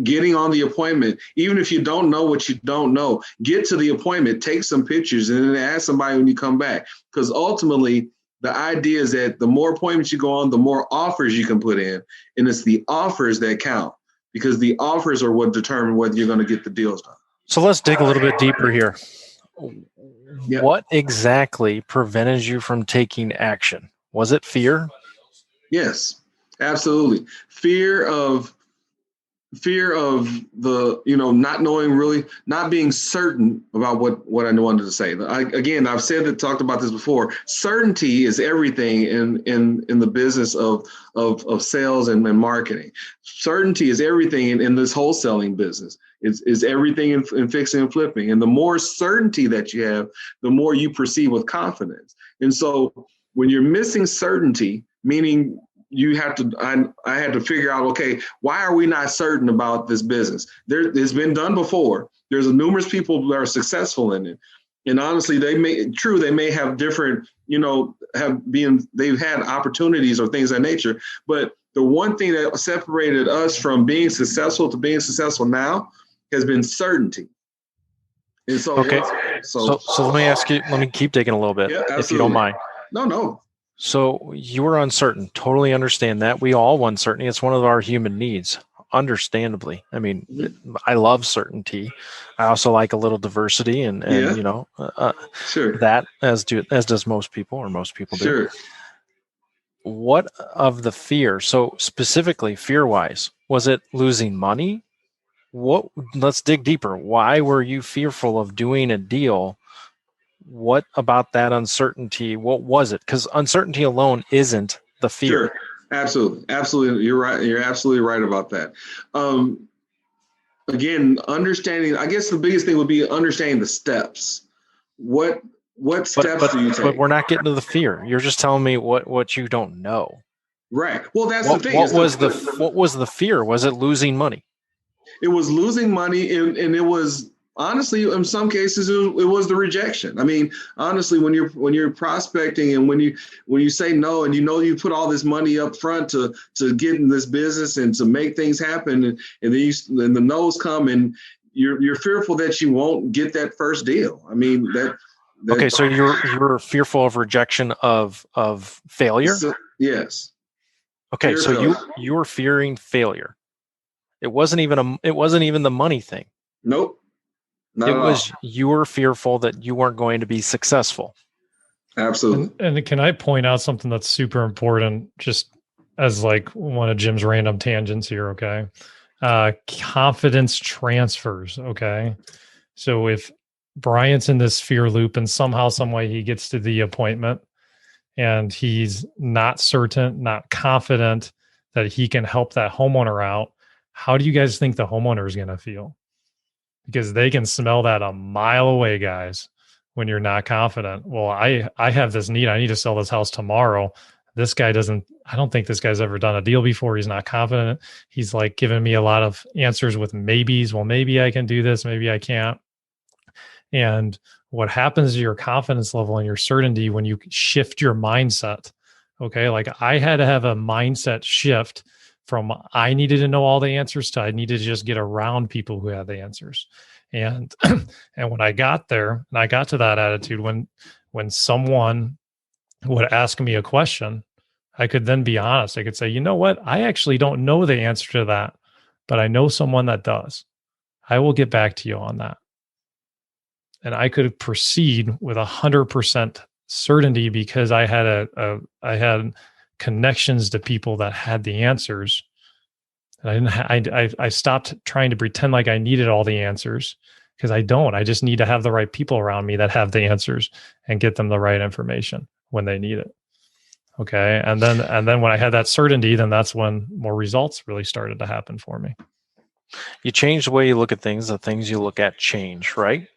getting on the appointment, even if you don't know what you don't know, get to the appointment, take some pictures, and then ask somebody when you come back. Because ultimately, the idea is that the more appointments you go on, the more offers you can put in. And it's the offers that count, because the offers are what determine whether you're going to get the deals done. So let's dig a little bit deeper here. Yep. What exactly prevented you from taking action? Was it fear? Yes, absolutely. Fear of the, not knowing, really not being certain about what I wanted to say. I've talked about this before. Certainty is everything in the business of sales and marketing. Certainty is everything in this wholesaling business. Is everything in fixing and flipping. And the more certainty that you have, the more you proceed with confidence. And so when you're missing certainty, meaning I had to figure out, okay, why are we not certain about this business? It's been done before. There's numerous people that are successful in it. And honestly, they may have different, they've had opportunities or things of that nature. But the one thing that separated us from being successful to being successful now has been certainty. And so, okay. So let me ask you, let me keep digging a little bit, if you don't mind. No. So you were uncertain. Totally understand that. We all want certainty. It's one of our human needs, understandably. I mean, I love certainty. I also like a little diversity, and Sure. that as does most people, or most people do. Sure. What of the fear? So specifically, fear-wise, was it losing money? Let's dig deeper. Why were you fearful of doing a deal? What about that uncertainty? What was it? Because uncertainty alone isn't the fear. Sure. Absolutely. You're right. You're absolutely right about that. Again, understanding, I guess the biggest thing would be understanding the steps. What steps do you take? But we're not getting to the fear. You're just telling me what you don't know. Right. Well, that's the thing. What was the fear? Was it losing money? It was losing money, and it was, honestly, in some cases, it was the rejection. I mean, honestly, when you're prospecting, and when you say no, and you put all this money up front to get in this business and to make things happen, and then the no's come, and you're fearful that you won't get that first deal. I mean that. Okay, so you're fearful of rejection of failure. Yes. Okay, so you were fearing failure. It wasn't even the money thing. Nope. You were fearful that you weren't going to be successful. Absolutely. And can I point out something that's super important, just as like one of Jim's random tangents here, okay? Confidence transfers, okay? So if Bryant's in this fear loop and somehow, some way he gets to the appointment and he's not certain, not confident that he can help that homeowner out, how do you guys think the homeowner is going to feel? Because they can smell that a mile away, guys, when you're not confident. Well, I have this need. I need to sell this house tomorrow. This guy I don't think this guy's ever done a deal before. He's not confident. He's like giving me a lot of answers with maybes. Well, maybe I can do this. Maybe I can't. And what happens to your confidence level and your certainty when you shift your mindset? Okay. Like I had to have a mindset shift from I needed to know all the answers to I needed to just get around people who had the answers. And and when I got there and I got to that attitude, when someone would ask me a question, I could then be honest. I could say, you know what? I actually don't know the answer to that, but I know someone that does. I will get back to you on that. and I could proceed with 100% certainty because I had connections to people that had the answers. And I stopped trying to pretend like I needed all the answers, because I don't. I just need to have the right people around me that have the answers and get them the right information when they need it. Okay. And then when I had that certainty, then that's when more results really started to happen for me. You change the way you look at things, the things you look at change, right?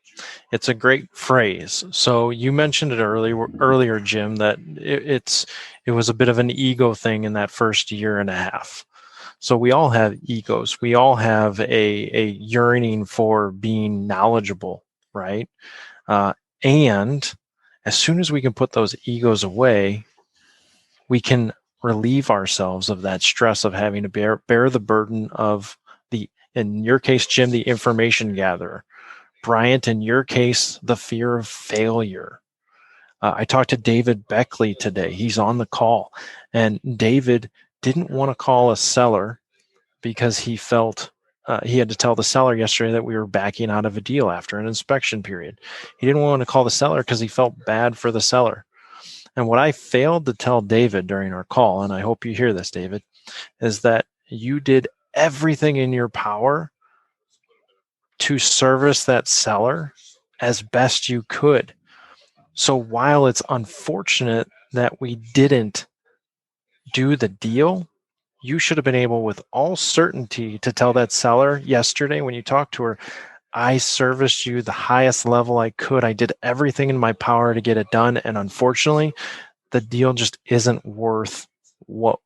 It's a great phrase. So you mentioned it earlier, Jim, that it was a bit of an ego thing in that first year and a half. So we all have egos. We all have a yearning for being knowledgeable, right? And as soon as we can put those egos away, we can relieve ourselves of that stress of having to bear the burden of in your case, Jim, the information gatherer. Bryant, in your case, the fear of failure. I talked to David Beckley today. He's on the call. And David didn't want to call a seller because he felt he had to tell the seller yesterday that we were backing out of a deal after an inspection period. He didn't want to call the seller because he felt bad for the seller. And what I failed to tell David during our call, and I hope you hear this, David, is that you did everything in your power to service that seller as best you could. So while it's unfortunate that we didn't do the deal, you should have been able with all certainty to tell that seller yesterday when you talked to her, I serviced you the highest level I could. I did everything in my power to get it done. And unfortunately, the deal just isn't worth what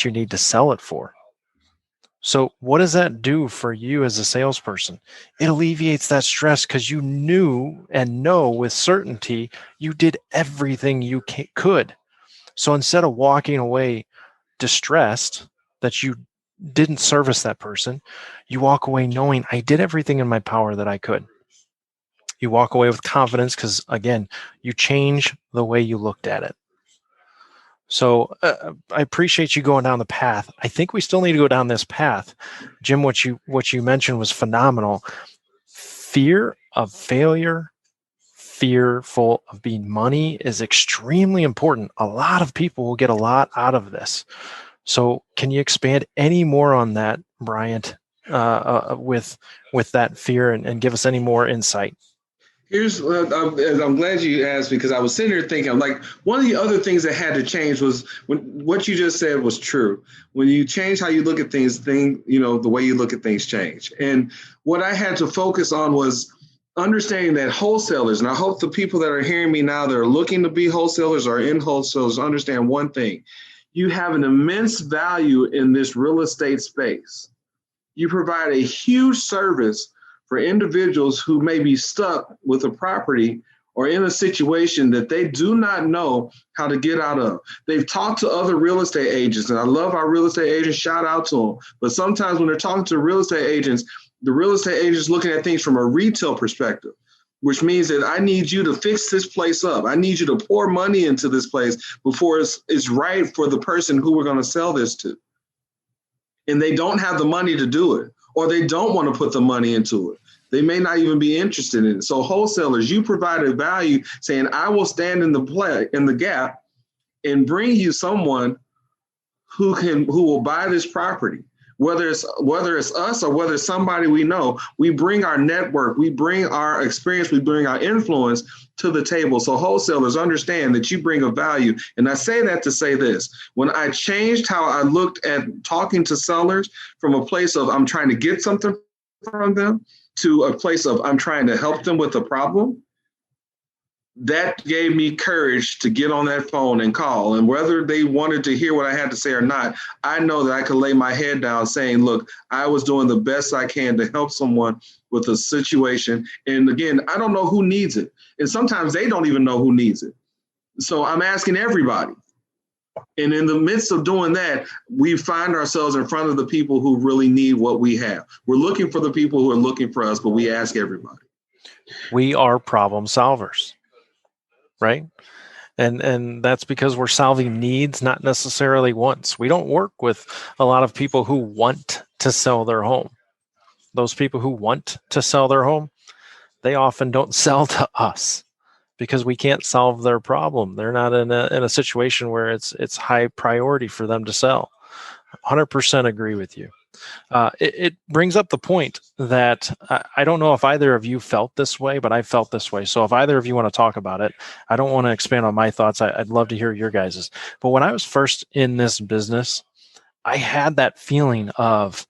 you need to sell it for. So what does that do for you as a salesperson? It alleviates that stress because you knew and know with certainty you did everything you could. So instead of walking away distressed that you didn't service that person, you walk away knowing I did everything in my power that I could. You walk away with confidence because, again, you change the way you looked at it. So I appreciate you going down the path. I think we still need to go down this path. Jim, what you mentioned was phenomenal. Fear of failure, fearful of being money is extremely important. A lot of people will get a lot out of this. So can you expand any more on that, Bryant, with that fear and give us any more insight? Here's, I'm glad you asked, because I was sitting here thinking, like, one of the other things that had to change was what you just said was true. When you change how you look at things, the way you look at things change. And what I had to focus on was understanding that wholesalers, and I hope the people that are hearing me now that are looking to be wholesalers or in wholesalers understand one thing. You have an immense value in this real estate space. You provide a huge service for individuals who may be stuck with a property or in a situation that they do not know how to get out of. They've talked to other real estate agents, and I love our real estate agents, shout out to them. But sometimes when they're talking to real estate agents, the real estate agents looking at things from a retail perspective, which means that I need you to fix this place up. I need you to pour money into this place before it's right for the person who we're going to sell this to. And they don't have the money to do it, or they don't want to put the money into it. They may not even be interested in it. So wholesalers, you provide a value saying, I will stand in the gap and bring you someone who will buy this property. Whether it's us or whether it's somebody we know, we bring our network, we bring our experience, we bring our influence to the table. So wholesalers understand that you bring a value. And I say that to say this: when I changed how I looked at talking to sellers from a place of I'm trying to get something from them to a place of I'm trying to help them with a problem, that gave me courage to get on that phone and call. And whether they wanted to hear what I had to say or not, I know that I could lay my head down saying, look, I was doing the best I can to help someone with a situation. And again, I don't know who needs it. And sometimes they don't even know who needs it. So I'm asking everybody. And in the midst of doing that, we find ourselves in front of the people who really need what we have. We're looking for the people who are looking for us, but we ask everybody. We are problem solvers. Right? And that's because we're solving needs, not necessarily wants. We don't work with a lot of people who want to sell their home. Those people who want to sell their home, they often don't sell to us because we can't solve their problem. They're not in a situation where it's high priority for them to sell. 100% agree with you. It brings up the point that I don't know if either of you felt this way, but I felt this way. So if either of you want to talk about it, I don't want to expand on my thoughts. I'd love to hear your guys's. But when I was first in this business, I had that feeling of,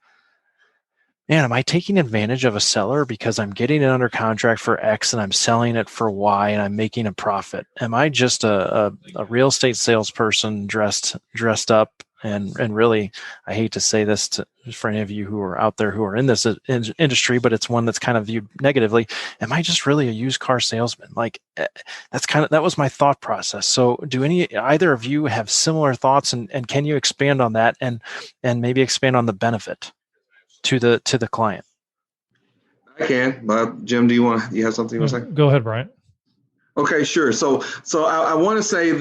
man, am I taking advantage of a seller because I'm getting it under contract for X and I'm selling it for Y and I'm making a profit? Am I just a real estate salesperson dressed up? And really, I hate to say this for any of you who are out there who are in this industry, but it's one that's kind of viewed negatively. Am I just really a used car salesman? Like that was my thought process. So do either of you have similar thoughts, and can you expand on that and maybe expand on the benefit to the client? I can, but Jim, do you have something you want to say? Go ahead, Bryant. Okay, sure. So I want to say,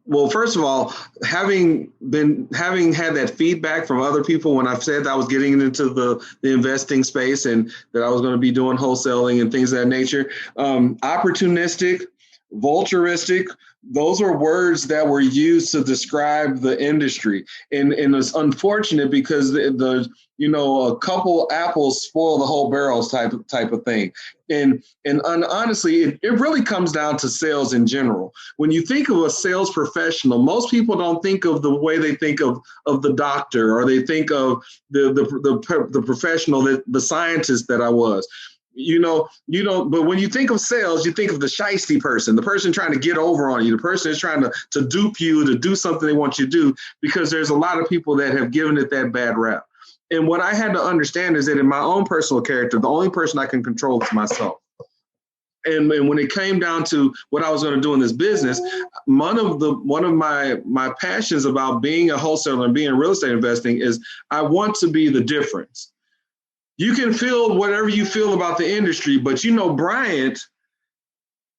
well, first of all, having had that feedback from other people when I've said that I was getting into the investing space and that I was going to be doing wholesaling and things of that nature, opportunistic, vulturistic, those are words that were used to describe the industry. And it's unfortunate because a couple apples spoil the whole barrels type of thing. And honestly, it really comes down to sales in general. When you think of a sales professional, most people don't think of the way they think of the doctor, or they think of the professional, the scientist that I was. But when you think of sales, you think of the shiesty person, the person trying to get over on you, the person is trying to dupe you to do something they want you to do, because there's a lot of people that have given it that bad rap. And what I had to understand is that in my own personal character, the only person I can control is myself. And when it came down to what I was going to do in this business, one of my passions about being a wholesaler and being in real estate investing is I want to be the difference. You can feel whatever you feel about the industry, but Bryant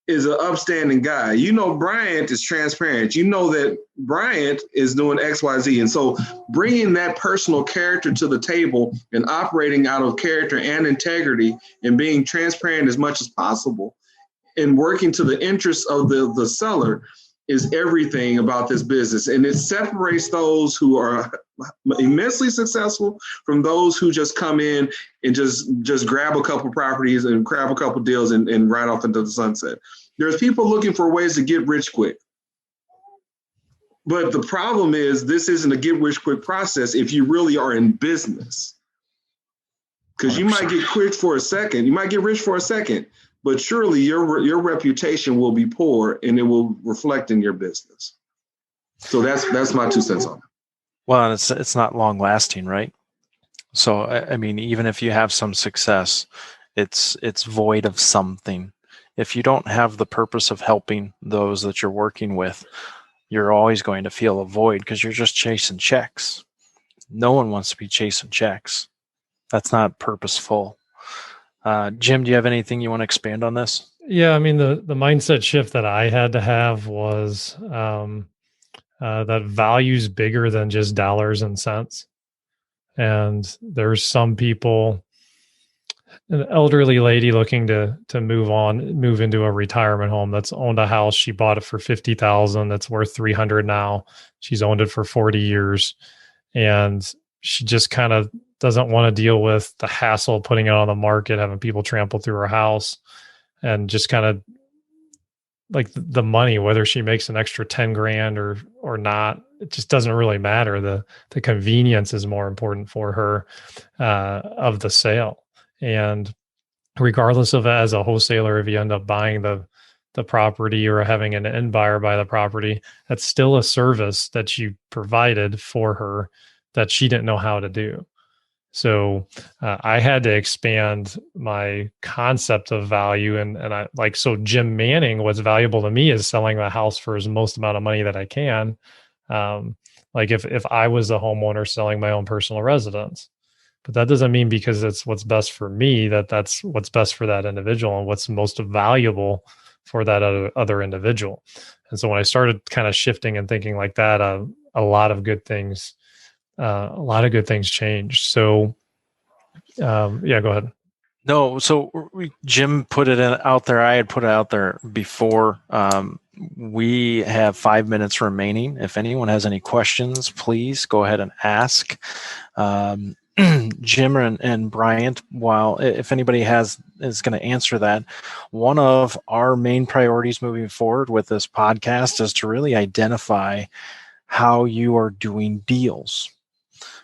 is an upstanding guy. Bryant is transparent. That Bryant is doing X, Y, Z. And so bringing that personal character to the table and operating out of character and integrity and being transparent as much as possible and working to the interests of the seller is everything about this business. And it separates those who are immensely successful from those who just come in and just grab a couple properties and grab a couple deals and ride off into the sunset. There's people looking for ways to get rich quick. But the problem is this isn't a get rich quick process if you really are in business. Because you might get quick for a second. You might get rich for a second. But surely your reputation will be poor and it will reflect in your business. So that's my 2 cents on it. Well, it's not long lasting, right? So I mean, even if you have some success, it's void of something. If you don't have the purpose of helping those that you're working with, you're always going to feel a void because you're just chasing checks. No one wants to be chasing checks. That's not purposeful. Jim, do you have anything you want to expand on this? Yeah, I mean, the mindset shift that I had to have was that value's bigger than just dollars and cents. And there's some people, an elderly lady looking to move into a retirement home that's owned a house. She bought it for $50,000. That's worth $300 now. She's owned it for 40 years. And she just kind of doesn't want to deal with the hassle of putting it on the market, having people trample through her house, and just kind of like the money, whether she makes an extra 10 grand or not, it just doesn't really matter. The convenience is more important for her of the sale. And regardless of, as a wholesaler, if you end up buying the property or having an end buyer buy the property, that's still a service that you provided for her that she didn't know how to do. So I had to expand my concept of value. And I so Jim Manning, what's valuable to me is selling the house for as most amount of money that I can. If I was a homeowner selling my own personal residence, but that doesn't mean because it's what's best for me, that's what's best for that individual and what's most valuable for that other individual. And so when I started kind of shifting and thinking like that, a lot of good things changed. So, yeah, go ahead. No, so Jim put it out there. I had put it out there before. We have 5 minutes remaining. If anyone has any questions, please go ahead and ask. Jim and Bryant, while if anybody is going to answer that, one of our main priorities moving forward with this podcast is to really identify how you are doing deals.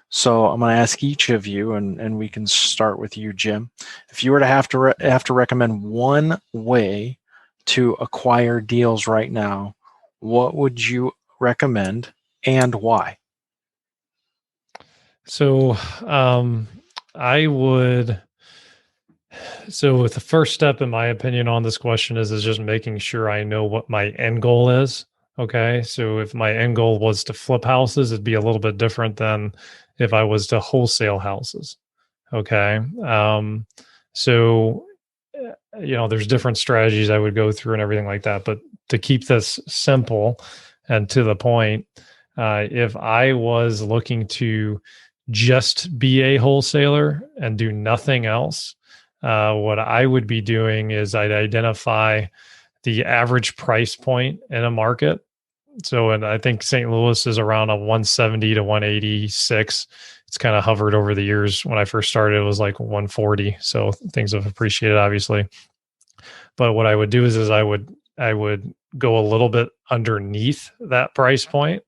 So I'm going to ask each of you, and we can start with you, Jim. If you were to have to recommend one way to acquire deals right now, what would you recommend and why? So I would. So the first step, in my opinion, on this question is just making sure I know what my end goal is. Okay. So if my end goal was to flip houses, it'd be a little bit different than if I was to wholesale houses. Okay. So, there's different strategies I would go through and everything like that. But to keep this simple and to the point, if I was looking to just be a wholesaler and do nothing else, what I would be doing is I'd identify the average price point in a market. So, and I think St. Louis is around a 170 to 186. It's kind of hovered over the years. When I first started, it was like 140. So things have appreciated, obviously. But what I would do is I would go a little bit underneath that price point,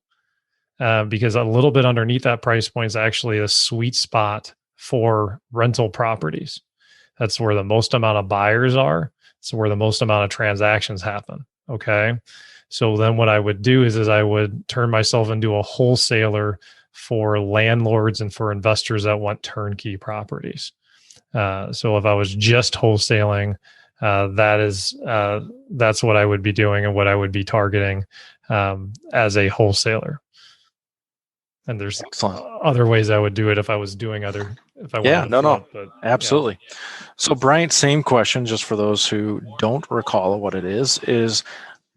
because a little bit underneath that price point is actually a sweet spot for rental properties. That's where the most amount of buyers are. It's where the most amount of transactions happen. Okay. So then what I would do is I would turn myself into a wholesaler for landlords and for investors that want turnkey properties. So if I was just wholesaling, that's what I would be doing and what I would be targeting as a wholesaler. And there's other ways I would do it if I was doing other. If I wanted to flip, but, absolutely. Yeah. So Bryant, same question, just for those who don't recall what it is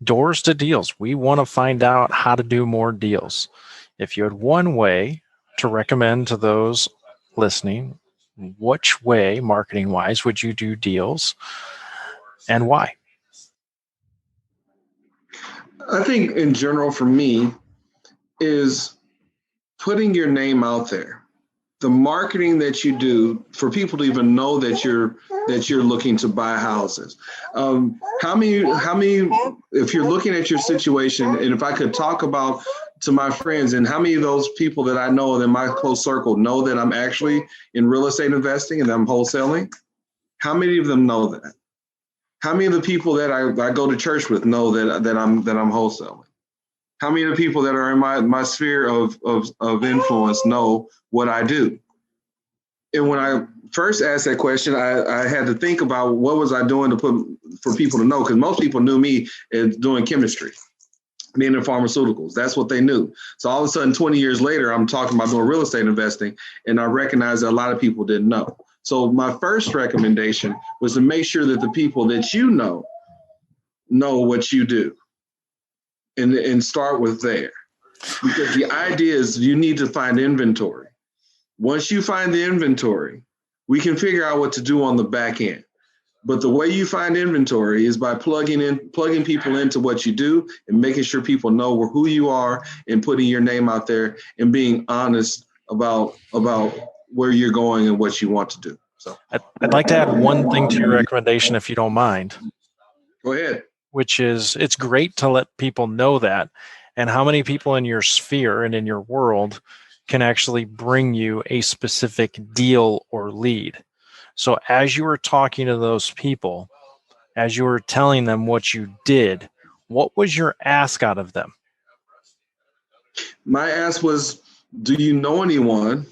doors to deals. We want to find out how to do more deals. If you had one way to recommend to those listening, which way, marketing wise, would you do deals and why? I think in general for me is putting your name out there. The marketing that you do for people to even know that you're looking to buy houses. How many, if you're looking at your situation, and if I could talk about to my friends, and how many of those people that I know in my close circle know that I'm actually in real estate investing and I'm wholesaling? How many of them know that? How many of the people that I go to church with know that I'm wholesaling? How many of the people that are in my sphere of influence know what I do? And when I first asked that question, I had to think about what was I doing for people to know, because most people knew me as doing chemistry, being in pharmaceuticals. That's what they knew. So all of a sudden, 20 years later, I'm talking about doing real estate investing, and I recognized that a lot of people didn't know. So my first recommendation was to make sure that the people that you know what you do. And start with there, because the idea is you need to find inventory. Once you find the inventory, we can figure out what to do on the back end. But the way you find inventory is by plugging people into what you do and making sure people know who you are and putting your name out there and being honest about where you're going and what you want to do. So I'd like to add one thing to your recommendation, if you don't mind. Go ahead. Which is, it's great to let people know that, and how many people in your sphere and in your world can actually bring you a specific deal or lead. So as you were talking to those people, as you were telling them what you did, what was your ask out of them? My ask was, do you know anyone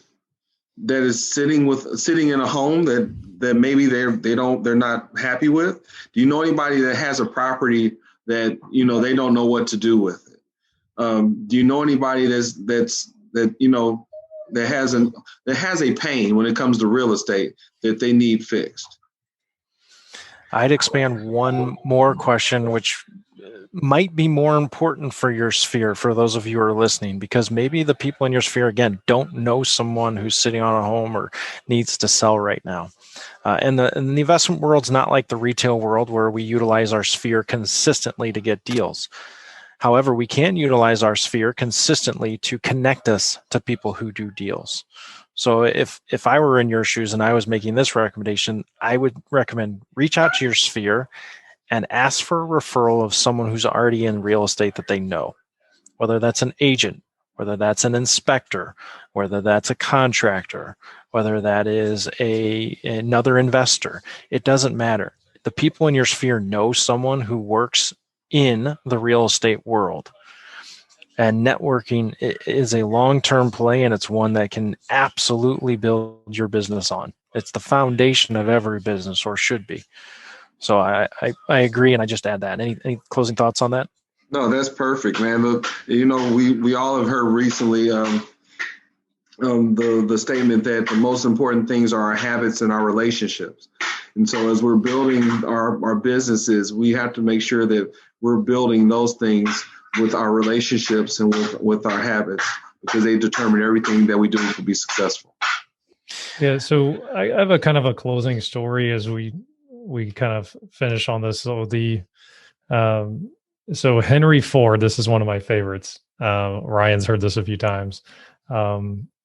that is sitting in a home that maybe they're not happy with? Do you know anybody that has a property that they don't know what to do with it? Do you know anybody that has a pain when it comes to real estate that they need fixed? I'd expand one more question, which might be more important for your sphere, for those of you who are listening, because maybe the people in your sphere, again, don't know someone who's sitting on a home or needs to sell right now. And the investment world's not like the retail world where we utilize our sphere consistently to get deals. However, we can utilize our sphere consistently to connect us to people who do deals. So if I were in your shoes and I was making this recommendation, I would recommend reach out to your sphere and ask for a referral of someone who's already in real estate that they know, whether that's an agent, whether that's an inspector, whether that's a contractor, whether that is another investor. It doesn't matter. The people in your sphere know someone who works in the real estate world. And networking is a long-term play, and it's one that can absolutely build your business on. It's the foundation of every business, or should be. So I agree, and I just add that. Any closing thoughts on that? No, that's perfect, man. Look, we all have heard recently the statement that the most important things are our habits and our relationships. And so as we're building our businesses, we have to make sure that we're building those things with our relationships and with our habits, because they determine everything that we do to be successful. Yeah. So I have a kind of a closing story as we kind of finish on this. So so Henry Ford, this is one of my favorites. Ryan's heard this a few times.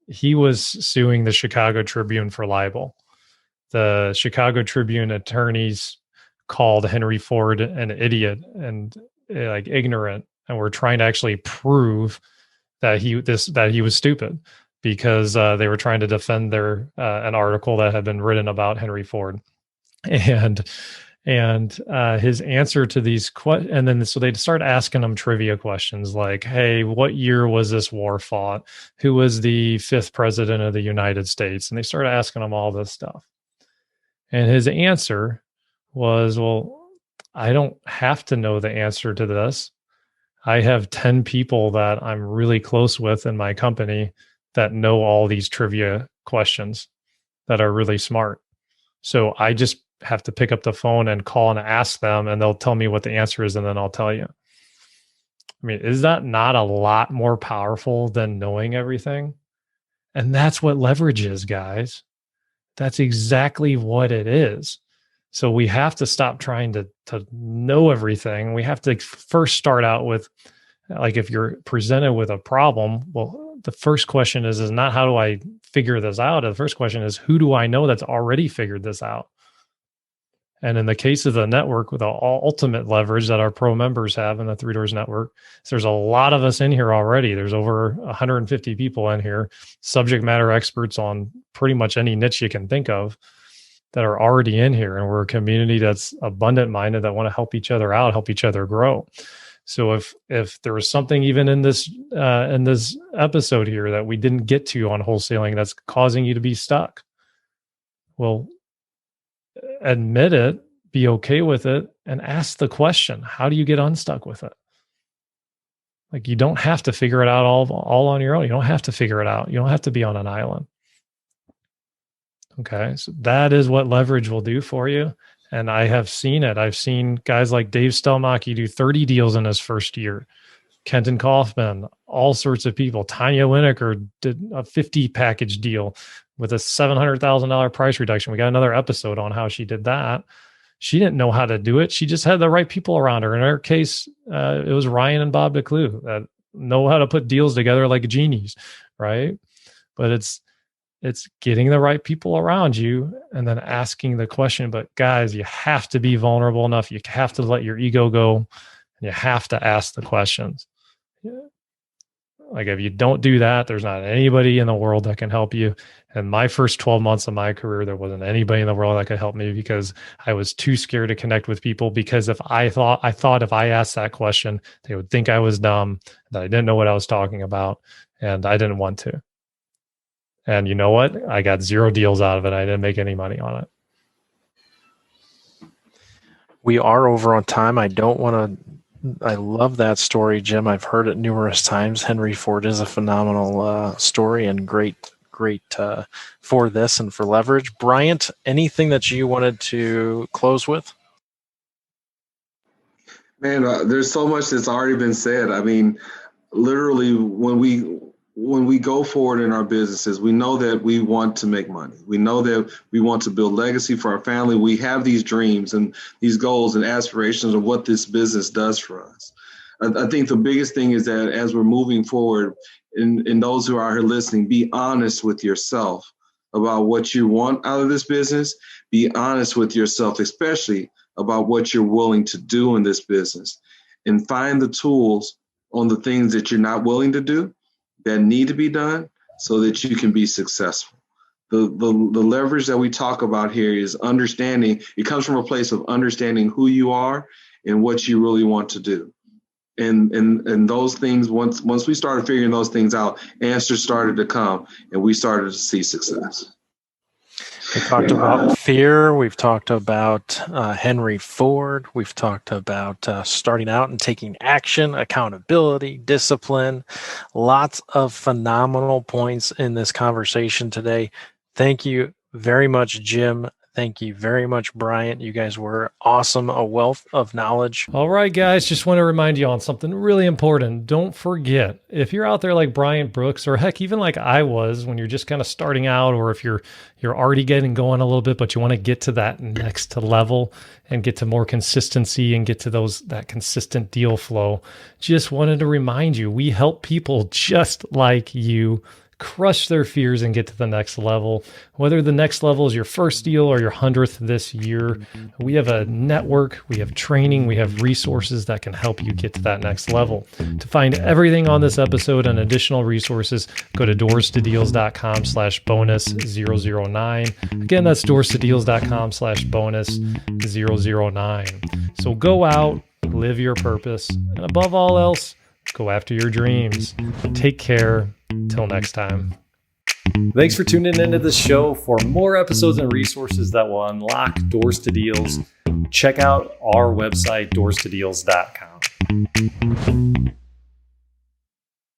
He was suing the Chicago Tribune for libel. The Chicago Tribune attorneys called Henry Ford an idiot and like ignorant, and were trying to actually prove that he was stupid, because they were trying to defend an article that had been written about Henry Ford. And his answer to these questions, and then so they'd start asking him trivia questions like, hey, what year was this war fought? Who was the 5th president of the United States? And they started asking him all this stuff. And his answer was, well, I don't have to know the answer to this. I have 10 people that I'm really close with in my company that know all these trivia questions that are really smart. So I just have to pick up the phone and call and ask them, and they'll tell me what the answer is, and then I'll tell you. I mean, is that not a lot more powerful than knowing everything? And that's what leverage is, guys. That's exactly what it is. So we have to stop trying to know everything. We have to first start out with, like, if you're presented with a problem, well, the first question is not how do I figure this out? The first question is, who do I know that's already figured this out? And in the case of the network, with the ultimate leverage that our pro members have in the Three Doors Network, there's a lot of us in here already. There's over 150 people in here, subject matter experts on pretty much any niche you can think of, that are already in here. And we're a community that's abundant minded, that want to help each other out, help each other grow. So if there was something even in this episode here that we didn't get to on wholesaling that's causing you to be stuck, well, admit it, be okay with it, and ask the question, how do you get unstuck with it? Like, you don't have to figure it out all on your own. You don't have to figure it out. You don't have to be on an island. Okay. So that is what leverage will do for you. And I have seen it. I've seen guys like Dave Stelmach do 30 deals in his first year. Kenton Kaufman, all sorts of people. Tanya Lineker did a 50 package deal with a $700,000 price reduction. We got another episode on how she did that. She didn't know how to do it. She just had the right people around her. In her case, it was Ryan and Bob DeClue that know how to put deals together like genies, right? But it's getting the right people around you and then asking the question. But guys, you have to be vulnerable enough. You have to let your ego go, and you have to ask the questions. Like, if you don't do that, there's not anybody in the world that can help you. And my first 12 months of my career, there wasn't anybody in the world that could help me, because I was too scared to connect with people. Because if I thought if I asked that question, they would think I was dumb, that I didn't know what I was talking about, and I didn't want to. And you know what? I got 0 deals out of it. I didn't make any money on it. We are over on time. I love that story, Jim. I've heard it numerous times. Henry Ford is a phenomenal story, and great for this and for leverage. Bryant, anything that you wanted to close with? Man, there's so much that's already been said. I mean, literally, when we go forward in our businesses, we know that we want to make money. We know that we want to build legacy for our family. We have these dreams and these goals and aspirations of what this business does for us. I think the biggest thing is that as we're moving forward, and those who are here listening, be honest with yourself about what you want out of this business. Be honest with yourself, especially about what you're willing to do in this business, and find the tools on the things that you're not willing to do that need to be done so that you can be successful. The leverage that we talk about here is understanding. It comes from a place of understanding who you are and what you really want to do. And those things, once we started figuring those things out, answers started to come and we started to see success. We talked about fear. We've talked about Henry Ford. We've talked about starting out and taking action, accountability, discipline. Lots of phenomenal points in this conversation today. Thank you very much, Jim. Thank you very much, Bryant. You guys were awesome, a wealth of knowledge. All right, guys, just want to remind you on something really important. Don't forget, if you're out there like Bryant Brooks, or heck, even like I was when you're just kind of starting out, or if you're already getting going a little bit, but you want to get to that next level and get to more consistency and get to that consistent deal flow, just wanted to remind you, we help people just like you crush their fears and get to the next level. Whether the next level is your first deal or your 100th this year, we have a network, we have training, we have resources that can help you get to that next level. To find everything on this episode and additional resources, go to doorstodeals.com/bonus009. Again, that's doorstodeals.com/bonus009. So go out, live your purpose, and above all else, go after your dreams. Take care. Till next time. Thanks for tuning into this show. For more episodes and resources that will unlock doors to deals, check out our website, doorstodeals.com.